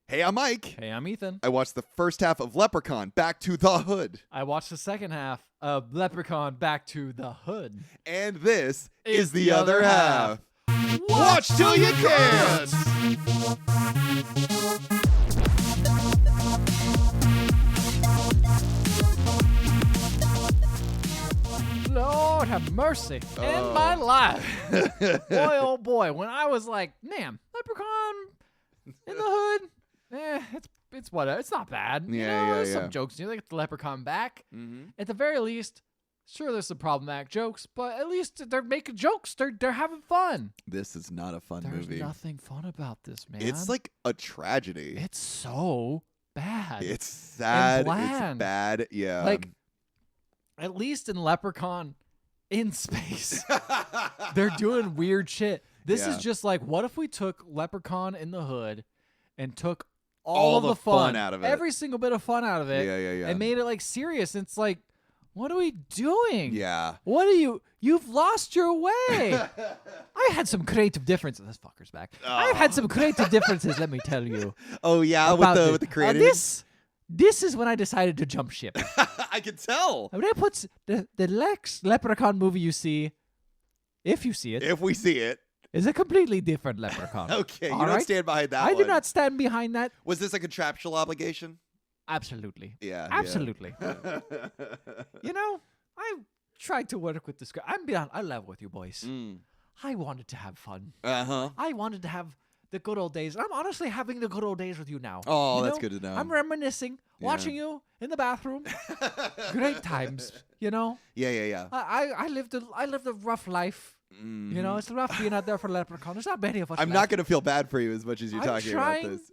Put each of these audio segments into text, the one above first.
Hey, I'm Mike. Hey, I'm Ethan. I watched the first half of Leprechaun, Back to the Hood. I watched the second half of Leprechaun Back to the Hood. And this is the the other other half. half. Watch till you can't! Lord have mercy in my life. Boy, oh boy. When I was like, man, Leprechaun in the Hood, it's whatever. It's not bad. There's some jokes. They get the Leprechaun back. Mm-hmm. At the very least, sure, there's some problematic jokes, but at least they're making jokes. They're having fun. This is not a fun There's movie. nothing fun about this, man. It's like a tragedy. It's so bad. It's sad. It's bland. bad. Yeah. Like, at least in Leprechaun in space, they're doing weird shit. This is just like, what if we took Leprechaun in the Hood and took all of the fun out of it. every single bit of fun out of it, Yeah. and made it like serious? And it's like, what are we doing? Yeah. What are you've lost your way. I had some creative differences. This fucker's back. I've had some creative differences, let me tell you. Oh yeah, with the creators. This is when I decided to jump ship. I can tell. When I put the next Leprechaun movie you see, if you see it, If we see it. is a completely different Leprechaun. Okay, All you don't right? stand behind that I one. do not stand behind that. Was this a contractual obligation? Absolutely. Yeah. Absolutely. Yeah. I tried to work with this guy. I'm beyond. I love with you boys. Mm. I wanted to have fun. Uh-huh. I wanted to have the good old days. I'm honestly having the good old days with you now. Oh, You that's know? good to know. I'm reminiscing, watching you in the bathroom. Great times, Yeah. I lived a rough life. Mhm. It's rough being out there for Leprechaun. There's not many of us. I'm not going to feel bad for you as much as you're I'm talking about trying this.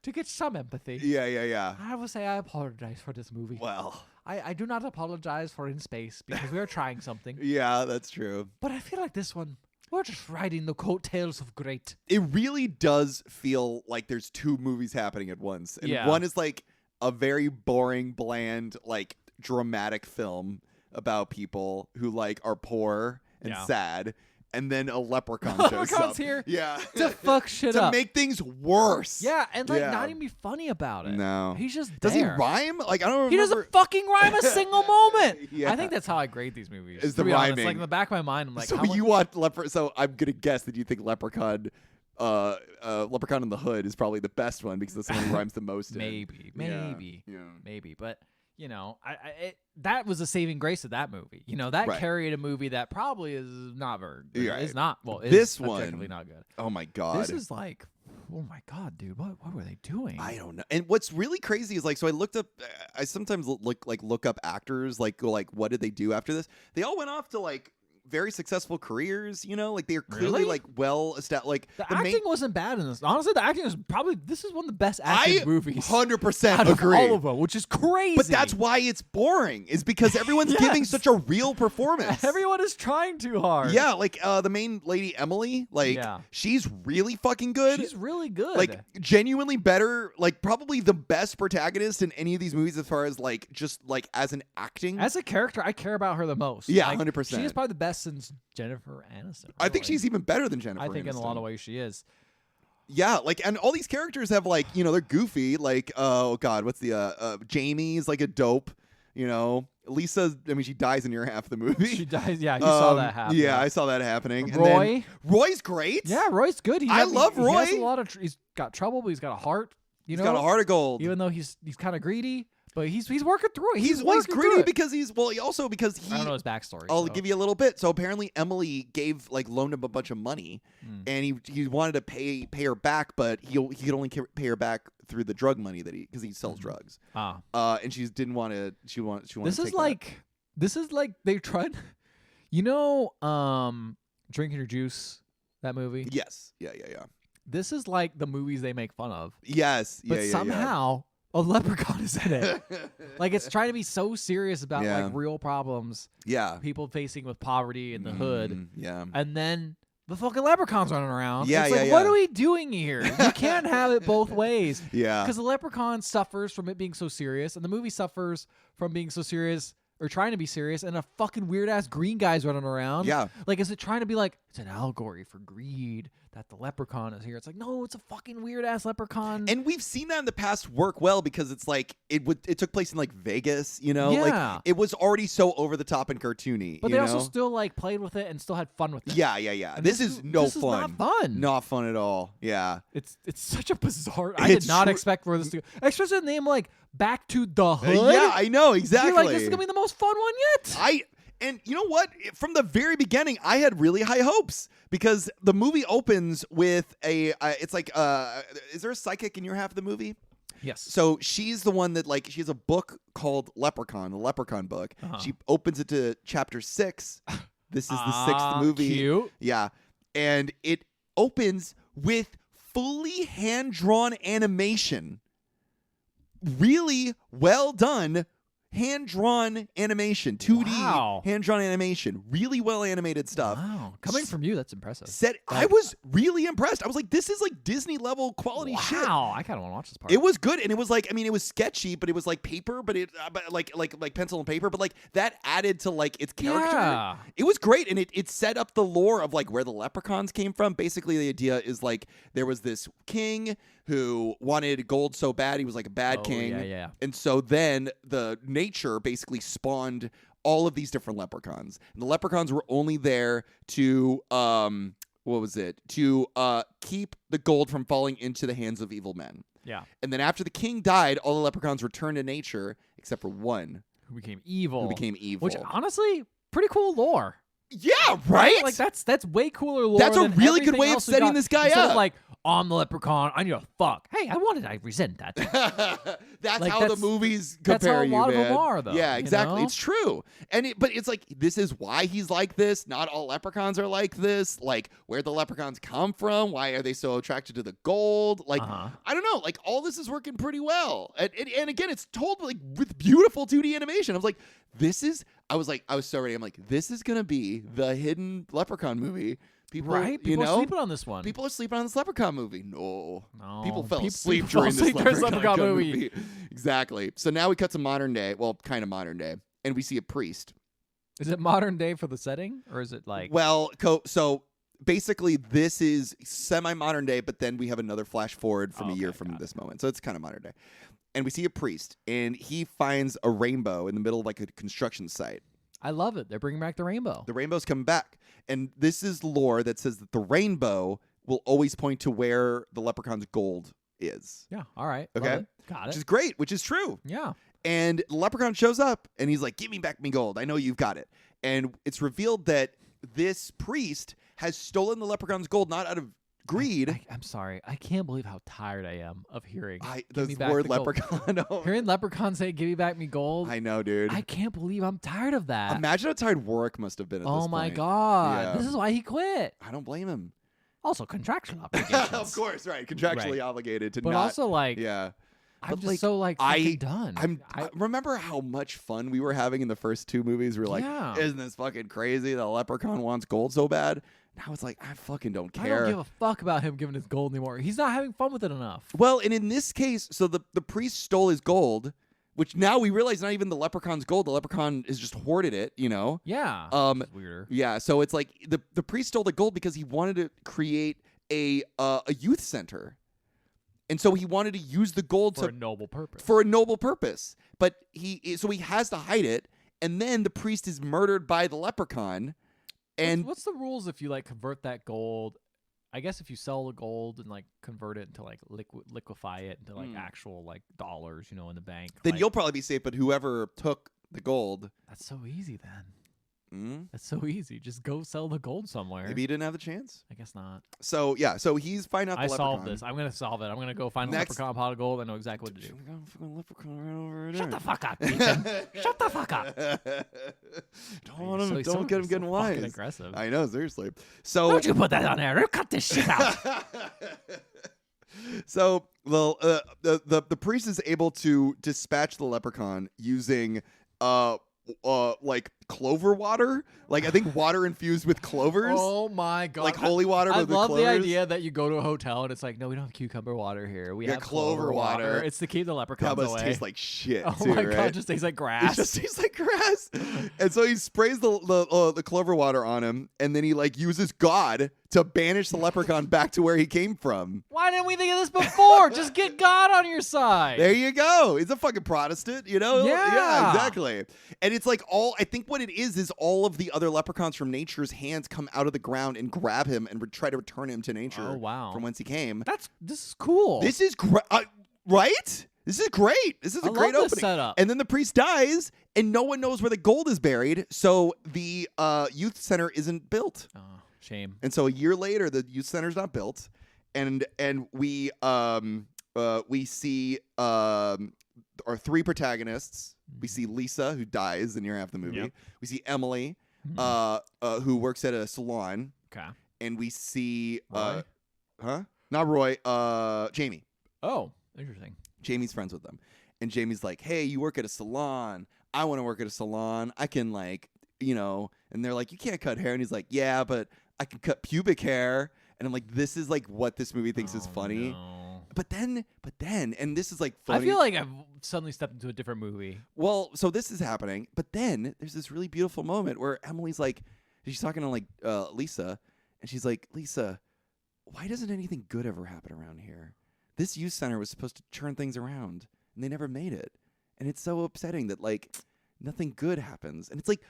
to get some empathy. Yeah. I will say I apologize for this movie. Well, I do not apologize for In Space because we are trying something. yeah, that's true. But I feel like this one, we're just riding the coattails of great. It really does feel like there's two movies happening at once. And Yeah. one is like a very boring, bland, like dramatic film about people who like are poor and Yeah. sad. And then a leprechaun shows Leprechaun's up. here Yeah. to fuck shit to up. make things worse. Yeah, and like Yeah. not even be funny about it. No. He's just Does he there. rhyme? Like I don't remember. He doesn't fucking rhyme a single moment. Yeah. I think that's how I grade these movies. Is to the be honest. rhyming. Like in the back of my mind, I'm like, So how much- you watch So I'm gonna guess that you think Leprechaun, Leprechaun in the Hood is probably the best one because that's the one who rhymes the most. in. maybe, Yeah. maybe, but that was a saving grace of that movie. That Right. carried a movie that probably is not very good. You're right. It's not. Well, it's This objectively one- not good. Oh my god. This is like, oh my god, dude, what were they doing? I don't know. And what's really crazy is like, so I looked up. I sometimes look up actors. Like, go like, what did they do after this? They all went off to like very successful careers. Like they're clearly Really? like well established. Like the main- acting wasn't bad in this. Honestly, the acting was probably this is one of the best acted movies 100% out of agree. all of them, which is crazy. But that's why it's boring. Is because everyone's giving Yes. such a real performance. Everyone is trying too hard. Yeah, like the main lady Emily, like Yeah. she's really fucking good. She's really good. like genuinely better, like probably the best protagonist in any of these movies as far as like just like as an acting. as a character, I care about her the most. Yeah, Like, 100%. She is probably the best since Jennifer Aniston. I think really. she's even better than Jennifer I think in a Aniston. lot of ways she is. Yeah, like and all these characters have like, they're goofy, like oh god, what's the Jamie's like a dope, Lisa, I mean she dies in near half the movie. She dies. Yeah, you saw that happen. Yeah, I saw that happening. And Roy? then Roy's great. Yeah, Roy's good. I love He has Roy. a lot of. He's got trouble, but he's got a heart. He's got a heart of gold. Even though he's kind of greedy, but he's working through it. He's working through greedy it. because he I don't know his backstory. I'll so. give you a little bit. So apparently Emily loaned him a bunch of money, and he wanted to pay her back, but he could only pay her back through the drug money because he sells drugs. And she didn't want to. She wanted. This to is take like they tried. Drinking Your Juice, that movie. that. Yes. Yeah. This is like the movies they make fun of, Yes. but yeah. somehow a leprechaun is in it. Like it's trying to be so serious about Yeah. like real problems Yeah. people facing with poverty in the hood, Yeah. and then the fucking leprechaun's running around. Yeah, it's like, yeah, what yeah. are we doing here? You can't have it both ways. Yeah. Because the leprechaun suffers from it being so serious, and the movie suffers from being so serious or trying to be serious, and a fucking weird ass green guy's running around. Yeah. Like, is it trying to be like it's an allegory for greed that the leprechaun is here. It's like, no, it's a fucking weird ass leprechaun. And we've seen that in the past work well because it's like it took place in like Vegas, you know? Yeah. Like it was already so over the top and cartoony. But you they know? also still like played with it and still had fun with it. Yeah. And This is no this fun. Is not fun. Not fun at all. Yeah. It's such a bizarre. I did not expect for this to go. Especially the name like Back to the Hood. Yeah, I know exactly. You're like, this is gonna be the most fun one yet. And you know what? From the very beginning, I had really high hopes because the movie opens with it's like, is there a psychic in your half of the movie? Yes. So she's the one that like she has a book called Leprechaun, the Leprechaun book. She opens it to chapter 6. This is the 6th movie. Cute. Yeah, and it opens with fully hand-drawn animation. Really well done. Hand-drawn animation, 2D hand-drawn animation, really well animated stuff. Wow, coming from you, that's impressive. I was really impressed. I was like, this is like Disney level quality shit. Wow, I kind of want to watch this part. It was good, and it was like, I mean, it was sketchy, but it was like paper, but like pencil and paper, but like that added to like its character. Yeah. It was great, and it set up the lore of like where the leprechauns came from. Basically, the idea is like there was this king who wanted gold so bad, he was like a bad king. Yeah. And so then the nature basically spawned all of these different leprechauns. And the leprechauns were only there to keep the gold from falling into the hands of evil men. Yeah. And then after the king died, all the leprechauns returned to nature except for one who became evil. Which honestly, pretty cool lore. Yeah, right? Like that's way cooler lore. That's a than really good everything way of else we setting got. this guy Instead up. of like, I'm the leprechaun, I need to fuck. Hey, I resent that. That's Like, how the movies compare that's how a lot you, of them man. are, though. Yeah, exactly. You know? It's true. But it's like, this is why he's like this. Not all leprechauns are like this. Like, where the leprechauns come from. Why are they so attracted to the gold? Like, I don't know. Like, all this is working pretty well. And again, it's told like with beautiful 2D animation. I was like, I was so ready. I'm like, this is going to be the hidden leprechaun movie. People are sleeping on this one. People are sleeping on this Leprechaun movie. No. People fell People asleep fell during this asleep during Leprechaun Leprechaun movie. Exactly. So now we cut to modern day. Well, kind of modern day. And we see a priest. Is it modern day for the setting? Or is it like... Well, so basically this is semi-modern day, but then we have another flash forward from a year from this moment. So it's kind of modern day. And we see a priest. And he finds a rainbow in the middle of like a construction site. I love it. They're bringing back the rainbow. The rainbow's coming back. And this is lore that says that the rainbow will always point to where the leprechaun's gold is. Yeah. All right. Okay. Got it. Which is great, which is true. Yeah. And the leprechaun shows up and he's like, give me back me gold. I know you've got it. And it's revealed that this priest has stolen the leprechaun's gold, not out of greed. I'm sorry. I can't believe how tired I am of hearing the word leprechaun. Hearing leprechaun say, give me back me gold. I know, dude. I can't believe I'm tired of that. Imagine how tired Warwick must have been at this point. Oh, my God. Yeah. This is why he quit. I don't blame him. Also, contractual obligations. Of course, right. Contractually obligated to but not. Also, like, yeah. I'm just so like fucking done. I remember how much fun we were having in the first 2 movies. We were like, isn't this fucking crazy? The leprechaun wants gold so bad. Now it's like, I fucking don't care. I don't give a fuck about him giving his gold anymore. He's not having fun with it enough. Well, and in this case, so the priest stole his gold, which now we realize not even the leprechaun's gold. The leprechaun has just hoarded it, you know? Yeah. Weirder. Yeah, so it's like the priest stole the gold because he wanted to create a youth center. And so he wanted to use the gold for a noble purpose. For a noble purpose. But he has to hide it, and then the priest is murdered by the leprechaun. And what's the rules if you like convert that gold? I guess if you sell the gold and like convert it into like liquefy it into like actual like dollars, you know, in the bank, then like, you'll probably be safe. But whoever took the gold, that's so easy then. That's so easy. Just go sell the gold somewhere. Maybe he didn't have the chance. I guess not. So yeah, so he's finding out the leprechaun. I solved this. I'm gonna solve it. I'm gonna go find a leprechaun pot of gold. I know exactly what to do. Leprechaun right over there. Shut the fuck up, Ethan. Shut the fuck up. Don't get him getting wise. Aggressive. I know, seriously. So don't you put that on there? Cut this shit out. So, well, the priest is able to dispatch the leprechaun using like clover water. Like I think water infused with clovers. Oh my god! Like holy water. I with love clovers. the idea that you go to a hotel and it's like, no, we don't have cucumber water here. We have clover water. It's to keep the leprechauns That away. must taste like shit. Oh too, my right? god! It just tastes like grass. It just tastes like grass. And so he sprays the clover water on him, and then he like uses God to banish the leprechaun back to where he came from. Why didn't we think of this before? Just get God on your side. There you go. He's a fucking Protestant, you know? Yeah. Exactly. And it's like I think what it is all of the other leprechauns from nature's hands come out of the ground and grab him and try to return him to nature. Oh, wow. From whence he came. This is cool. This is great. Right? This is great. This is a great love opening. this setup. And then the priest dies, and no one knows where the gold is buried, so the youth center isn't built. Oh, shame. And so a year later, the youth center's not built, and we see our three protagonists. We see Lisa, who dies in near half the movie. Yep. We see Emily, who works at a salon. Okay. And we see Roy? not Roy, Jamie. Oh, interesting. Jamie's friends with them. And Jamie's like, hey, you work at a salon. I want to work at a salon. I can and they're like, you can't cut hair. And he's like, yeah, but I can cut pubic hair. And I'm like, this is like what this movie thinks is funny. No. But then, and this is like funny. I feel like I've suddenly stepped into a different movie. Well, so this is happening. But then there's this really beautiful moment where Emily's like, she's talking to Lisa. And she's like, Lisa, why doesn't anything good ever happen around here? This youth center was supposed to turn things around, and they never made it. And it's so upsetting that, like, nothing good happens. And it's like,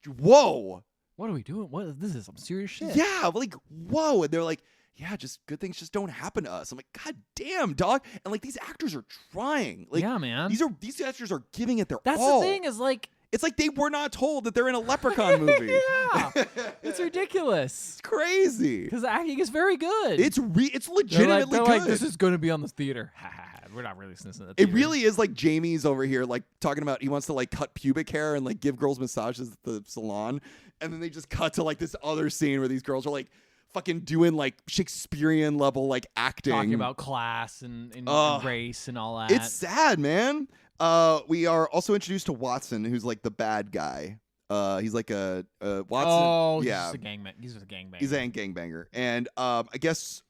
whoa. What are we doing? This is some serious shit. Yeah, like, whoa. And they're like, yeah, just good things just don't happen to us. I'm like, God damn, dog. And, like, these actors are trying. Like, yeah, man. These actors are giving it their That's all. the thing is, like... It's like they were not told that they're in a Leprechaun movie. Yeah. It's ridiculous. It's crazy. Because the acting is very good. It's legitimately they're good. like, this is going to be on the theater. We're not really listening to that. It really is like Jamie's over here, like talking about he wants to like cut pubic hair and like give girls massages at the salon, and then they just cut to like this other scene where these girls are like fucking doing like Shakespearean level like acting, talking about class and race and all that. It's sad, man. We are also introduced to Watson, who's like the bad guy. He's like a Watson. Oh, yeah, he's just a gangbanger. He's just a gangbanger. He's a gangbanger, and I guess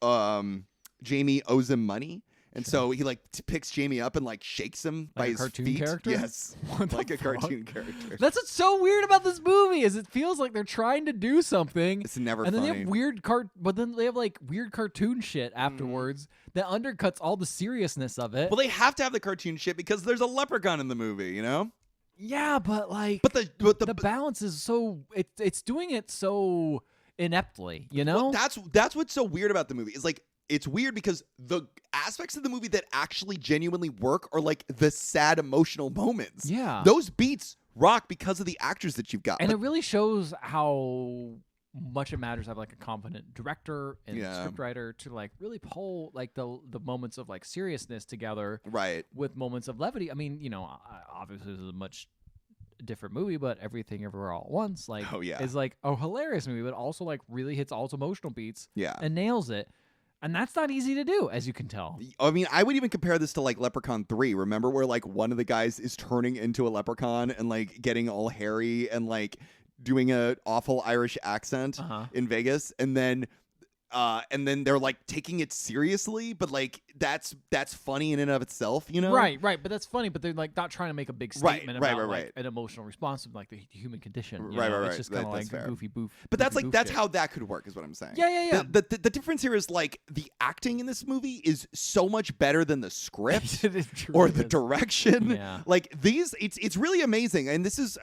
Jamie owes him money. And so he like picks Jamie up and like shakes him by his cartoon feet. Character? Yes, like a cartoon character. That's what's so weird about this movie is it feels like they're trying to do something. It's never and funny. then they have weird cartoon shit afterwards that undercuts all the seriousness of it. Well, they have to have the cartoon shit because there's a leprechaun in the movie, you know? Yeah, but like the balance is so it's doing it so ineptly, you know? Well, that's what's so weird about the movie. Is like it's weird because the aspects of the movie that actually genuinely work are like the sad emotional moments. Yeah. Those beats rock because of the actors that you've got. And it really shows how much it matters to have like a confident director and scriptwriter to like really pull like the moments of like seriousness together with moments of levity. I mean, obviously this is a much different movie, but Everything Everywhere All at Once is like a hilarious movie, but also like really hits all its emotional beats and nails it. And that's not easy to do, as you can tell. I mean, I would even compare this to like Leprechaun 3. Remember where like one of the guys is turning into a leprechaun and like getting all hairy and like doing a awful Irish accent in Vegas, and then they're like taking it seriously, but like that's funny in and of itself, you know? Right. But that's funny, but they're like not trying to make a big statement about like an emotional response of like the human condition. Right. It's just kind of like a goofy boof. But that's how that could work, is what I'm saying. Yeah. The difference here is like the acting in this movie is so much better than the script or the direction. Yeah. Like it's really amazing, and this is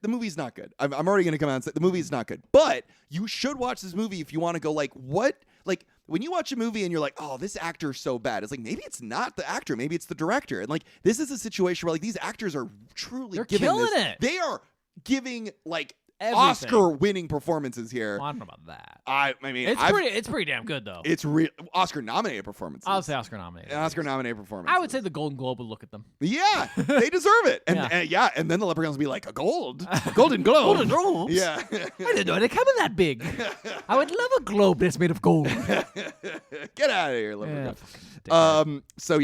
the movie's not good. I'm already going to come out and say the movie is not good, but you should watch this movie if you want to go like, what? Like when you watch a movie and you're like, oh, this actor's so bad. It's like, maybe it's not the actor. Maybe it's the director. And like, this is a situation where like these actors are truly killing it. They are giving like everything. Oscar-winning performances here. Well, I don't know about that. I mean, it's pretty damn good though. It's Oscar-nominated performances. I would say Oscar-nominated. Oscar-nominated performances. I would say the Golden Globe would look at them. Yeah, they deserve it. And and then the Leprechauns will be like, a Golden Globe. Golden Globes? Yeah. I didn't know they come in that big. I would love a globe that's made of gold. Get out of here, Leprechaun. So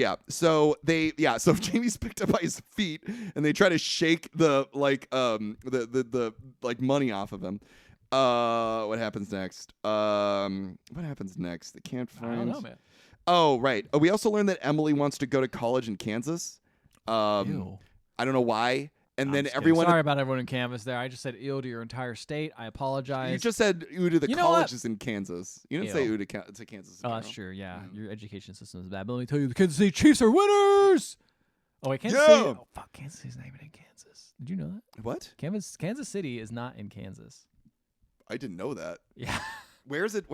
Jamie's picked up by his feet and they try to shake the money off of him. What happens next? They can't find. I don't know, man. Oh, right. We also learned that Emily wants to go to college in Kansas. Ew. I don't know why. And I'm then just everyone. Sorry about everyone in Kansas there. I just said ew to your entire state. I apologize. You just said ew to the colleges in Kansas. You didn't say ew to Kansas. Oh, that's true. Yeah, your education system is bad. But let me tell you, the Kansas City Chiefs are winners. Oh wait, Kansas City. Oh fuck, Kansas City's not even in Kansas. Did you know that? What? Kansas City is not in Kansas. I didn't know that. Yeah. Where is it?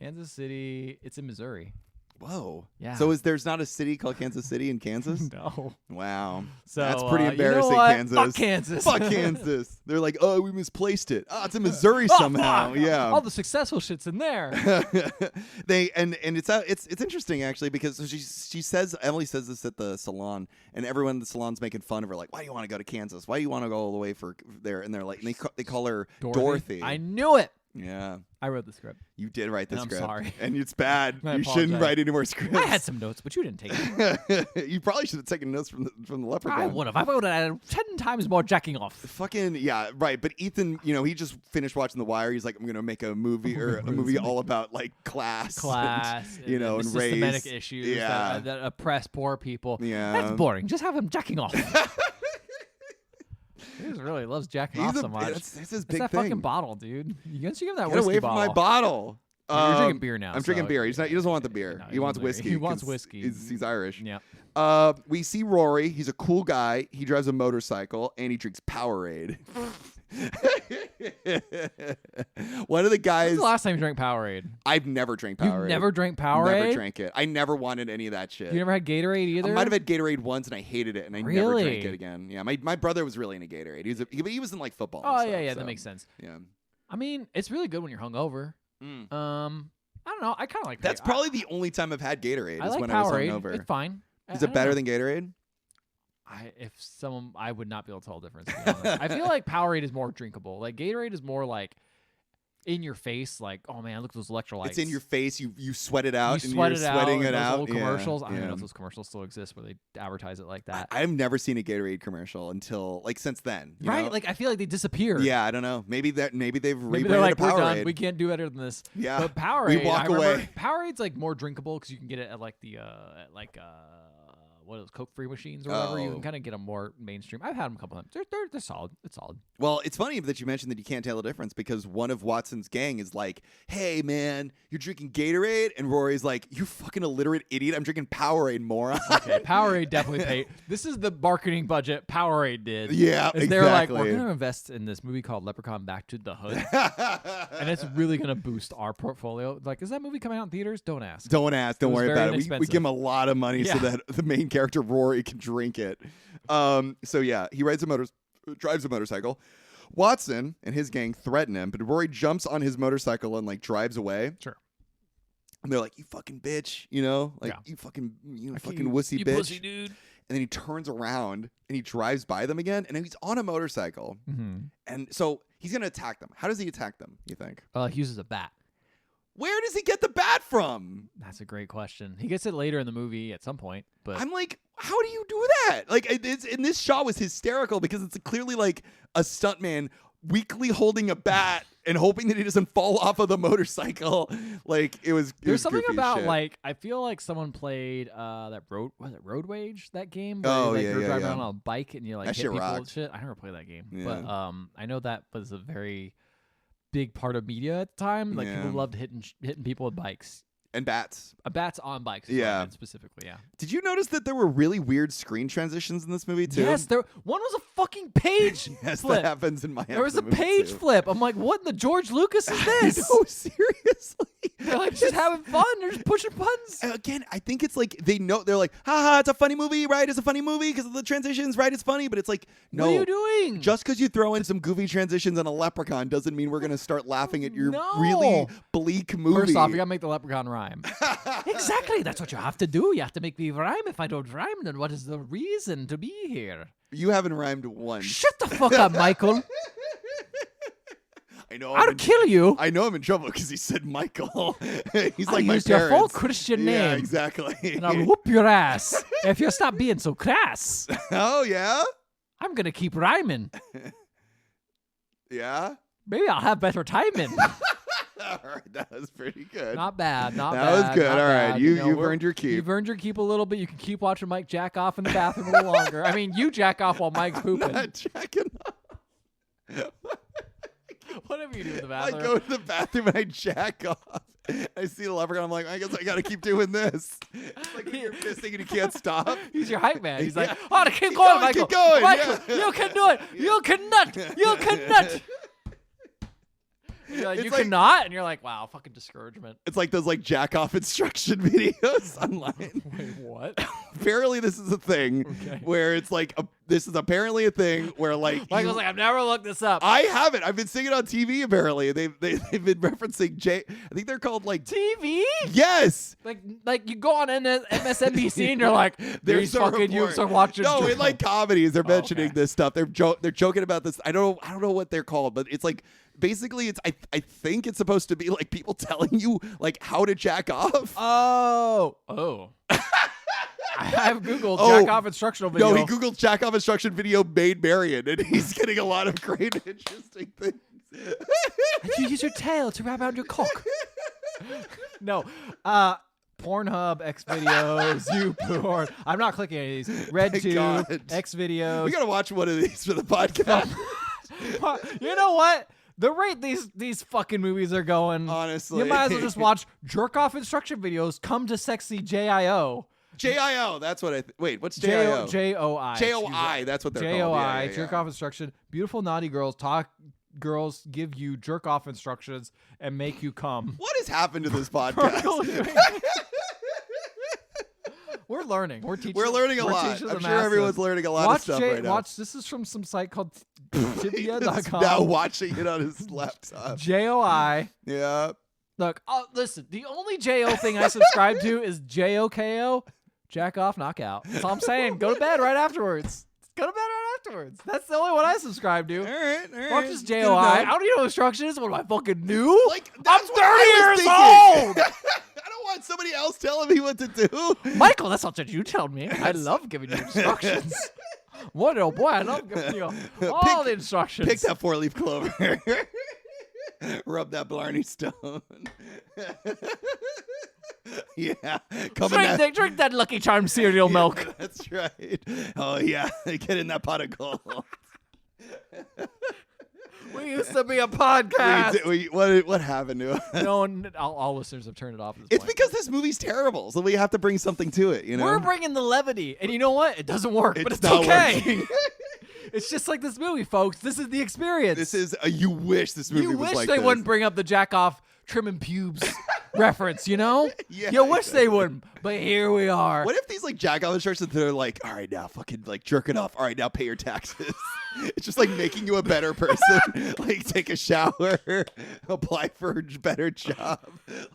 Kansas City. It's in Missouri. Whoa. Yeah. So there's not a city called Kansas City in Kansas? No. Wow. So that's pretty embarrassing, you know what? Kansas. Fuck Kansas. Fuck Kansas. They're like, oh, we misplaced it. Oh, it's in Missouri somehow. Fuck. Yeah. All the successful shit's in there. It's interesting actually because Emily says this at the salon and everyone in the salon's making fun of her like, why do you want to go to Kansas? Why do you want to go all the way for there? And they're like, and they call her Dorothy. I knew it. Yeah. I wrote the script. You did write the script. I'm sorry. And it's bad. I You shouldn't write any more scripts. I had some notes, but you didn't take it. You probably should have taken notes from the Leprechaun. I would have. I would have added 10 times more jacking off. Fucking yeah, right. But Ethan, he just finished watching The Wire. He's like, I'm gonna make a movie or a movie all about like class, and, and systematic race. issues that oppress poor people. Yeah, that's boring. Just have him jacking off. He just really loves jacking off so much. That's his big that thing. fucking bottle, dude. You guys should give that Get whiskey away from my bottle. You're drinking beer now. I'm drinking beer. He doesn't want the beer. No, he wants whiskey. He wants whiskey. He's Irish. Yeah. We see Rory. He's a cool guy. He drives a motorcycle and he drinks Powerade. One of the guys. When's the last time you drank Powerade? I've never drank Powerade. You've never drank Powerade? Never drank it. I never wanted any of that shit. You never had Gatorade either? I might have had Gatorade once and I hated it and I never drank it again. Yeah, my brother was really into Gatorade. He was in like football. Oh, and stuff, yeah, so. that makes sense. Yeah. I mean, it's really good when you're hungover. I don't know. I kind of like That's probably the only time I've had Gatorade is like when Powerade. I was hungover. It's fine. Is it better than Gatorade? I would not be able to tell the difference. To be honest. I feel like Powerade is more drinkable. Like Gatorade is more like in your face. Like, oh man, look at those electrolytes. It's in your face. You sweat it out. You sweat and it you're sweating out. it out. Old commercials. Yeah, I don't even know if those commercials still exist where they advertise it like that. I've never seen a Gatorade commercial until like since then. You right? know? Like I feel like they disappeared. Yeah, I don't know. Maybe they've rebranded they're like, Powerade. we're done. We can't do better than this. Yeah, but Powerade. We walk away. Powerade's like more drinkable because you can get it at like the what are those Coke-free machines or whatever. You can kind of get them more mainstream. I've had them a couple times. They're solid. It's solid. Well, it's funny that you mentioned that you can't tell the difference because one of Watson's gang is like, "Hey, man, you're drinking Gatorade," and Rory's like, "You fucking illiterate idiot! I'm drinking Powerade, moron." Okay, Powerade definitely paid. This is the marketing budget Powerade did. Yeah, exactly. They're like, we're going to invest in this movie called Leprechaun Back to the Hood, and it's really going to boost our portfolio. Like, is that movie coming out in theaters? Don't ask. Don't ask. Don't worry about it. We give him a lot of money so that the main character Rory can drink it. So yeah, he drives a motorcycle. Watson and his gang threaten him, but Rory jumps on his motorcycle and like drives away. Sure. And they're like, "You fucking bitch," you fucking wussy you bitch, pussy dude. And then he turns around and he drives by them again, and he's on a motorcycle. Mm-hmm. And so he's gonna attack them. How does he attack them? You think? He uses a bat. Where does he get the bat from? That's a great question. He gets it later in the movie at some point, but I'm like, how do you do that? Like, and this shot was hysterical because it's clearly like a stuntman weakly holding a bat and hoping that he doesn't fall off of the motorcycle. Like there's something about shit. Like I feel like someone played Road Rage, that game where you're driving around on a bike and you like that hit shit people rocked. and shit. I never played that game, Yeah. but I know that was a very big part of media at the time. Like people loved hitting people with bikes. And bats. Bats on bikes. Yeah. Specifically, yeah. Did you notice that there were really weird screen transitions in this movie too? Yes, one was a fucking page yes, flip. that happens in my. There was a page flip. I'm like, what in the George Lucas is this? No, seriously. They're like just having fun. They're just pushing buttons. Again, I think it's like they know. They're like, haha, it's a funny movie, right? It's a funny movie because of the transitions, right? It's funny, but it's like, no. What are you doing? Just because you throw in some goofy transitions on a Leprechaun doesn't mean we're gonna start laughing at your really bleak movie. First off, you gotta make the Leprechaun rhyme. Exactly. That's what you have to do. You have to make me rhyme. If I don't rhyme, then what is the reason to be here? You haven't rhymed once. Shut the fuck up, Michael. I know. I'll kill you. I know I'm in trouble because he said Michael. He's like my used parents. your full Christian name. Yeah, exactly. And I'll whoop your ass if you stop being so crass. Oh, yeah? I'm going to keep rhyming. Yeah? Maybe I'll have better timing. All right, that was pretty good. Not bad, not bad. That was good. All right, you've we're- earned your keep. You've earned your keep a little bit. You can keep watching Mike jack off in the bathroom a little longer. I mean, you jack off while Mike's pooping. Not jacking off. Whatever you do in the I bathroom. go to the bathroom and I jack off. I see the Leprechaun. I'm like, I guess I got to keep doing this. It's like when you're pissing and you can't stop. He's your hype man. He's like, Yeah. oh, keep going, Michael. Keep going. Michael, Yeah. you can do it. You cannot. You cannot. You're like, It's you like- cannot? And you're like, wow, fucking discouragement. It's like those like jack off instruction videos online. Wait, what? Apparently, this is a thing Okay. where it's like this is apparently a thing where like Michael's like, I've never looked this up. I haven't. I've been seeing it on TV. Apparently, they've been referencing I think they're called like TV? Yes. Like you go on MSNBC and you're like, There's there's a fucking you report. start watching. No, in like comedies, they're mentioning okay. this stuff. They're joking about this. I don't know what they're called, but it's like basically it's I think it's supposed to be like people telling you like how to jack off. Oh. I've Googled jack off instructional video. No, he Googled jack off instruction video Maid Marian, and he's getting a lot of great interesting things. You use your tail to wrap around your cock. No. Pornhub, X videos, YouPorn. I'm not clicking any of these. RedTube, X videos. We gotta watch one of these for the podcast. You know what? The rate these fucking movies are going, Honestly, you might as well just watch jerk off instruction videos. Come to sexy JIO. JIO. That's what I. Wait, what's JIO? JOI. JOI. That's what they're called. JOI. Yeah. Jerk off instruction. Beautiful naughty girls girls give you jerk off instructions and make you come. What has happened to this podcast? We're learning. We're teaching. We're learning a lot. I'm sure everyone's learning a lot of stuff right now. This is from some site called tibia.com. Now watching it on his laptop. JOI. Yeah. Look, listen, the only JO thing I subscribe to is JOKO, jack off, knockout. That's all I'm saying. Go to bed right afterwards. Go to bed right afterwards. That's the only one I subscribe to. All right. Fuck this JOI. I don't need no instructions. What am I fucking new? Like, I'm 30 that's what I years was old. thinking. I don't want somebody else telling me what to do. Michael, that's not what you tell me. I love giving you instructions. What, oh boy, I love giving you all the instructions. Pick that 4-leaf clover. Rub that Blarney Stone. Yeah. Drink that Lucky Charms cereal milk. That's right. Oh, yeah. Get in that pot of gold. We used to be a podcast. What happened to us? No, all listeners have turned it off at this It's point. because this movie's terrible, so we have to bring something to it, you know? We're bringing the levity, and you know what? It doesn't work, but it's not okay. working. It's just like this movie, folks. This is the experience. This is you wish this movie You was wish like they this. wouldn't bring up the jack off trimming pubes reference, you know? Yeah, You wish they wouldn't, but here we are. What if these like jack off instructions they're like, all right, now fucking like jerk it off. All right, now pay your taxes. It's just like making you a better person. Like take a shower, apply for a better job.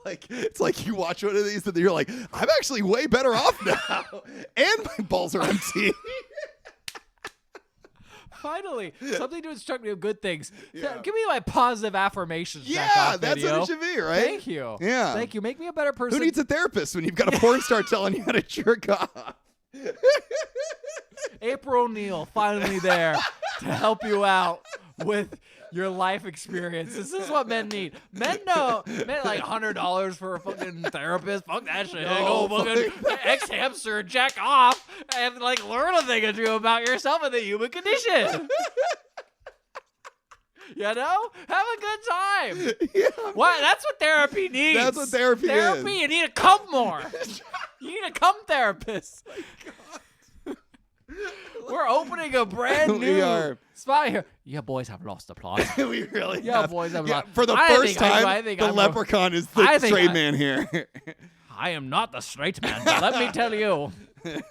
Like it's like you watch one of these and then you're like, I'm actually way better off now. And my balls are empty. Finally, something to instruct me of good things. Yeah. Give me my positive affirmations. Yeah, jack-off that's video. what it should be, right? Thank you. Yeah. Thank you. Make me a better person. Who needs a therapist when you've got a porn star telling you how to jerk off? April O'Neil finally there to help you out with your life experience. This is what men need. Men like $100 for a fucking therapist. Fuck that shit. No, Go fucking ex-hamster, jack off, and like learn a thing or two about yourself and the human condition. You know? Have a good time. Yeah. What? That's what therapy needs. That's what therapy is. Therapy, you need to come more. You need a cum therapist. Oh my God. We're opening a brand We new are. spot here. Yeah, boys have lost the plot. We really Yeah, have. boys have Yeah, lost. for the I first think I time, think the I'm- leprechaun is I the think straight I- man here. I am not the straight man, but let me tell you,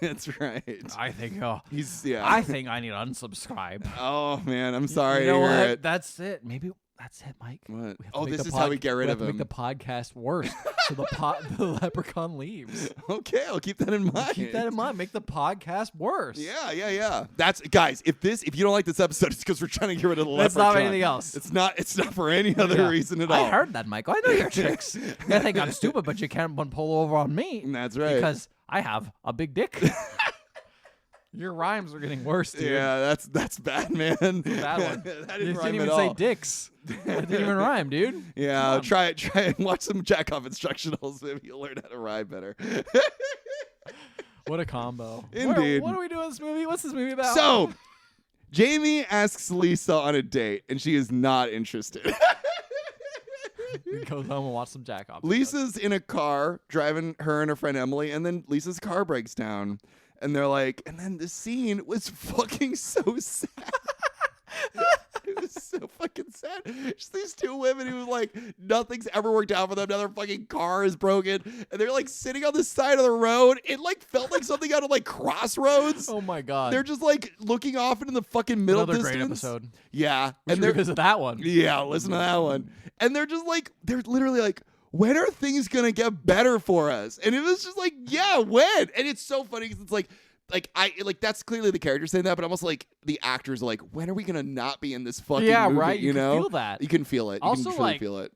That's right. I think I think I need to unsubscribe. Oh man, I'm sorry You know to hear what? it. That's it. Maybe that's it, Mike. What? We have to Oh, make this the is how we get rid we of have to him. make the podcast worse, so the leprechaun leaves. Okay, I'll keep that in mind. Keep that in mind. Make the podcast worse. Yeah. That's guys. If you don't like this episode, it's because we're trying to get rid of the That's leprechaun. not anything else. It's not for any other Yeah. reason at all. I heard that, Michael. I know your tricks. You think I'm stupid, but you can't pull over on me. That's right. Because I have a big dick. Your rhymes are getting worse, dude. Yeah, that's bad, man. Bad one. That You didn't didn't rhyme even at say all. dicks. It didn't even rhyme, dude. Yeah, try and watch some jack off instructionals. Maybe you'll learn how to rhyme better. What a combo. Indeed. What are we doing in this movie? What's this movie about? So, Jamie asks Lisa on a date, and she is not interested. He goes home and watch some jack off. Lisa's in a car driving her and her friend Emily, and then Lisa's car breaks down. And they're like, and then the scene was fucking so sad. It was so fucking sad. Just these two women who like nothing's ever worked out for them. Now their fucking car is broken, and they're like sitting on the side of the road. It like felt like something out of like Crossroads. Oh my god. They're just like looking off into the fucking middle Another distance. great episode. Yeah, We and should they're revisit that one. yeah, listen to that one. And they're just like they're literally like, when are things gonna get better for us? And it was just like, yeah, when? And it's so funny because it's like that's clearly the character saying that, but almost like the actors are like, when are we gonna not be in this fucking movie? Right. You know, can feel that. you can feel it. Also, you can truly like, feel it.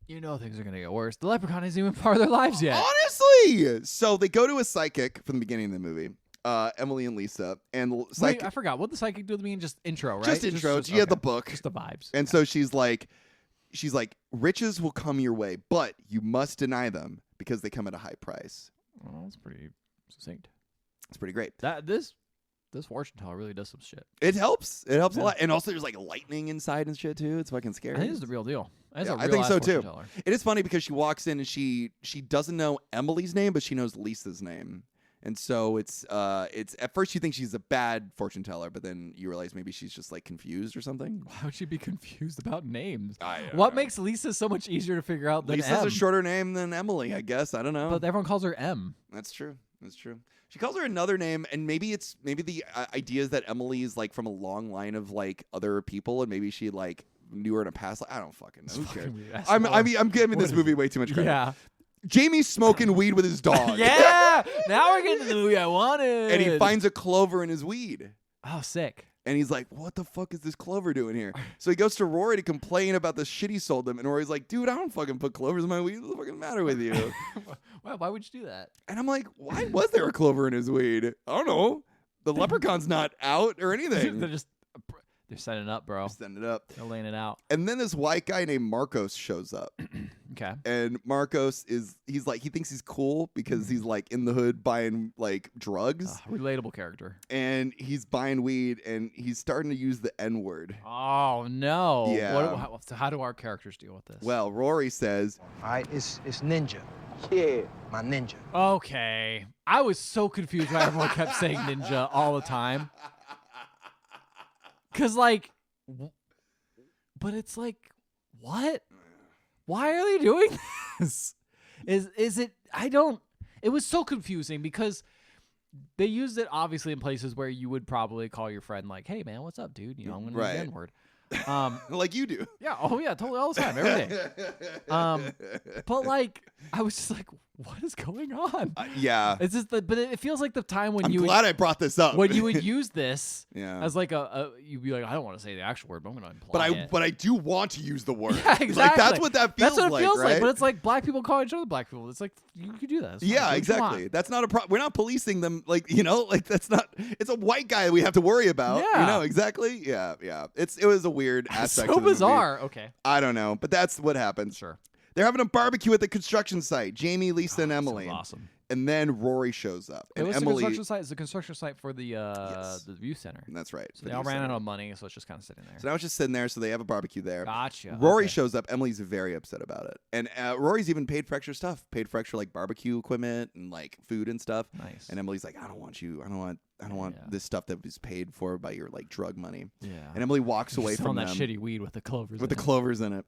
You know things are gonna get worse. The leprechaun isn't even part of their lives yet. Honestly, so they go to a psychic from the beginning of the movie. Emily and Lisa, and Wait, I forgot. What the psychic do with me? Just intro, right? Just intro. She had the book, Just the vibes. and so she's like, riches will come your way, but you must deny them because they come at a high price. Oh, that's pretty succinct. It's pretty great. This fortune teller really does some shit. It helps. It helps Yeah. a lot. And also there's like lightning inside and shit too. It's fucking scary. I think it's the real deal. That's Yeah, a I real think ass so, fortune too. teller. It is funny because she walks in and she doesn't know Emily's name, but she knows Lisa's name. And so it's at first you think she's a bad fortune teller, but then you realize maybe she's just like confused or something. Why would she be confused about names? I don't What know. makes Lisa so much easier to figure out than Lisa's M? a shorter name than Emily, I guess. I don't know. But everyone calls her M. That's true. That's true. She calls her another name, and maybe the idea is that Emily is like from a long line of like other people, and maybe she like knew her in a past life. I don't fucking know. Who cares? I'm giving this movie way too much credit. Yeah. Jamie's smoking weed with his dog. Yeah. Now we're getting to the movie I wanted. And he finds a clover in his weed. Oh, sick. And he's like, what the fuck is this clover doing here? So he goes to Rory to complain about the shit he sold him. And Rory's like, dude, I don't fucking put clovers in my weed. What's the fucking matter with you? Why would you do that? And I'm like, why was there a clover in his weed? I don't know. The leprechaun's not out or anything. They're setting it up, bro. Send it up. They're laying it out. And then this white guy named Marcos shows up. Okay. And Marcos he thinks he's cool because he's like in the hood buying like drugs. Relatable character. And he's buying weed and he's starting to use the N-word. Oh, no. Yeah. How do our characters deal with this? Well, Rory says, All right, it's ninja. Yeah, my ninja. Okay. I was so confused why everyone kept saying ninja all the time. Because, like, but it's like, what? Why are they doing this? Is it, it was so confusing because they used it obviously in places where you would probably call your friend like, hey, man, what's up, dude? You know, I'm going to use the N-word. like you do. Yeah. Oh, yeah. Totally. All the time. Every day. But, like, I was just like, what is going on? Yeah. It's just but it feels like the time when I'm glad I brought this up. when you would use this Yeah. as like you'd be like, I don't want to say the actual word, but I'm going to imply it. But I do want to use the word. Yeah, exactly. Like that's what that feels like. That's what it feels right? like. But it's like black people call each other black people. It's like you could do that. It's fine. Yeah, Do what you exactly. want. That's not a problem. We're not policing them. Like, you know, like that's not. It's a white guy that we have to worry about. Yeah. You know, exactly. Yeah, yeah. It was a weird aspect. So of the movie. bizarre. Okay. I don't know, but that's what happens. Sure. They're having a barbecue at the construction site. Jamie, Lisa, and Emily. Sounds awesome. And then Rory shows up. It And was Emily. the construction site. It's the construction site for the View Center. That's right. So they all ran out of money, so it's just kind of sitting there. So now it's just sitting there. So they have a barbecue there. Gotcha. Rory shows up. Emily's very upset about it, and Rory's even paid for extra stuff. Paid for extra like barbecue equipment and like food and stuff. Nice. And Emily's like, I don't want you. I don't want this stuff that was paid for by your like drug money. Yeah. And Emily walks away from that them shitty weed with the clovers. with the clovers in it.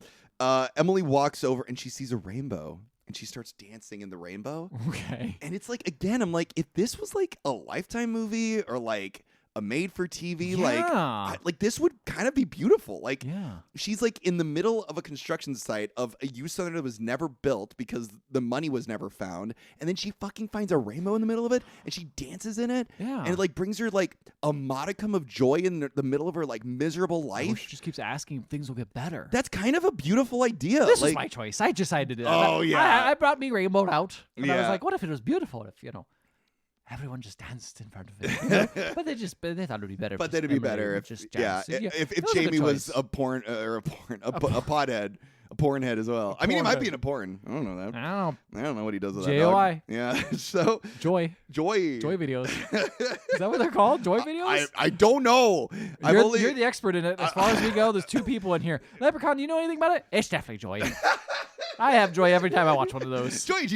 Emily walks over and she sees a rainbow. And she starts dancing in the rainbow. Okay. And it's like, again, I'm like, if this was like a Lifetime movie or like a made-for-TV, like this would kind of be beautiful. Like, she's like in the middle of a construction site of a youth center that was never built because the money was never found. And then she fucking finds a rainbow in the middle of it and she dances in it. Yeah. And it like brings her like a modicum of joy in the middle of her like miserable life. She just keeps asking if things will get better. That's kind of a beautiful idea. This was my choice. I decided to do that. Oh, yeah. I brought me rainbow out. And I was Yeah. like, what if it was beautiful? If, everyone just danced in front of it. But they thought it would be better. But then it'd be better if if Jamie was a porn or a pothead, a porn head as well. I mean, he might be in a porn. I don't know that. I don't know what he does with that dog. JOI. Yeah. So Joy videos. Is that what they're called? Joy videos? I don't know. You're the expert in it. As far as we go, there's two people in here. Leprechaun, you know anything about it? It's definitely Joy. I have joy every time I watch one of those. Joy.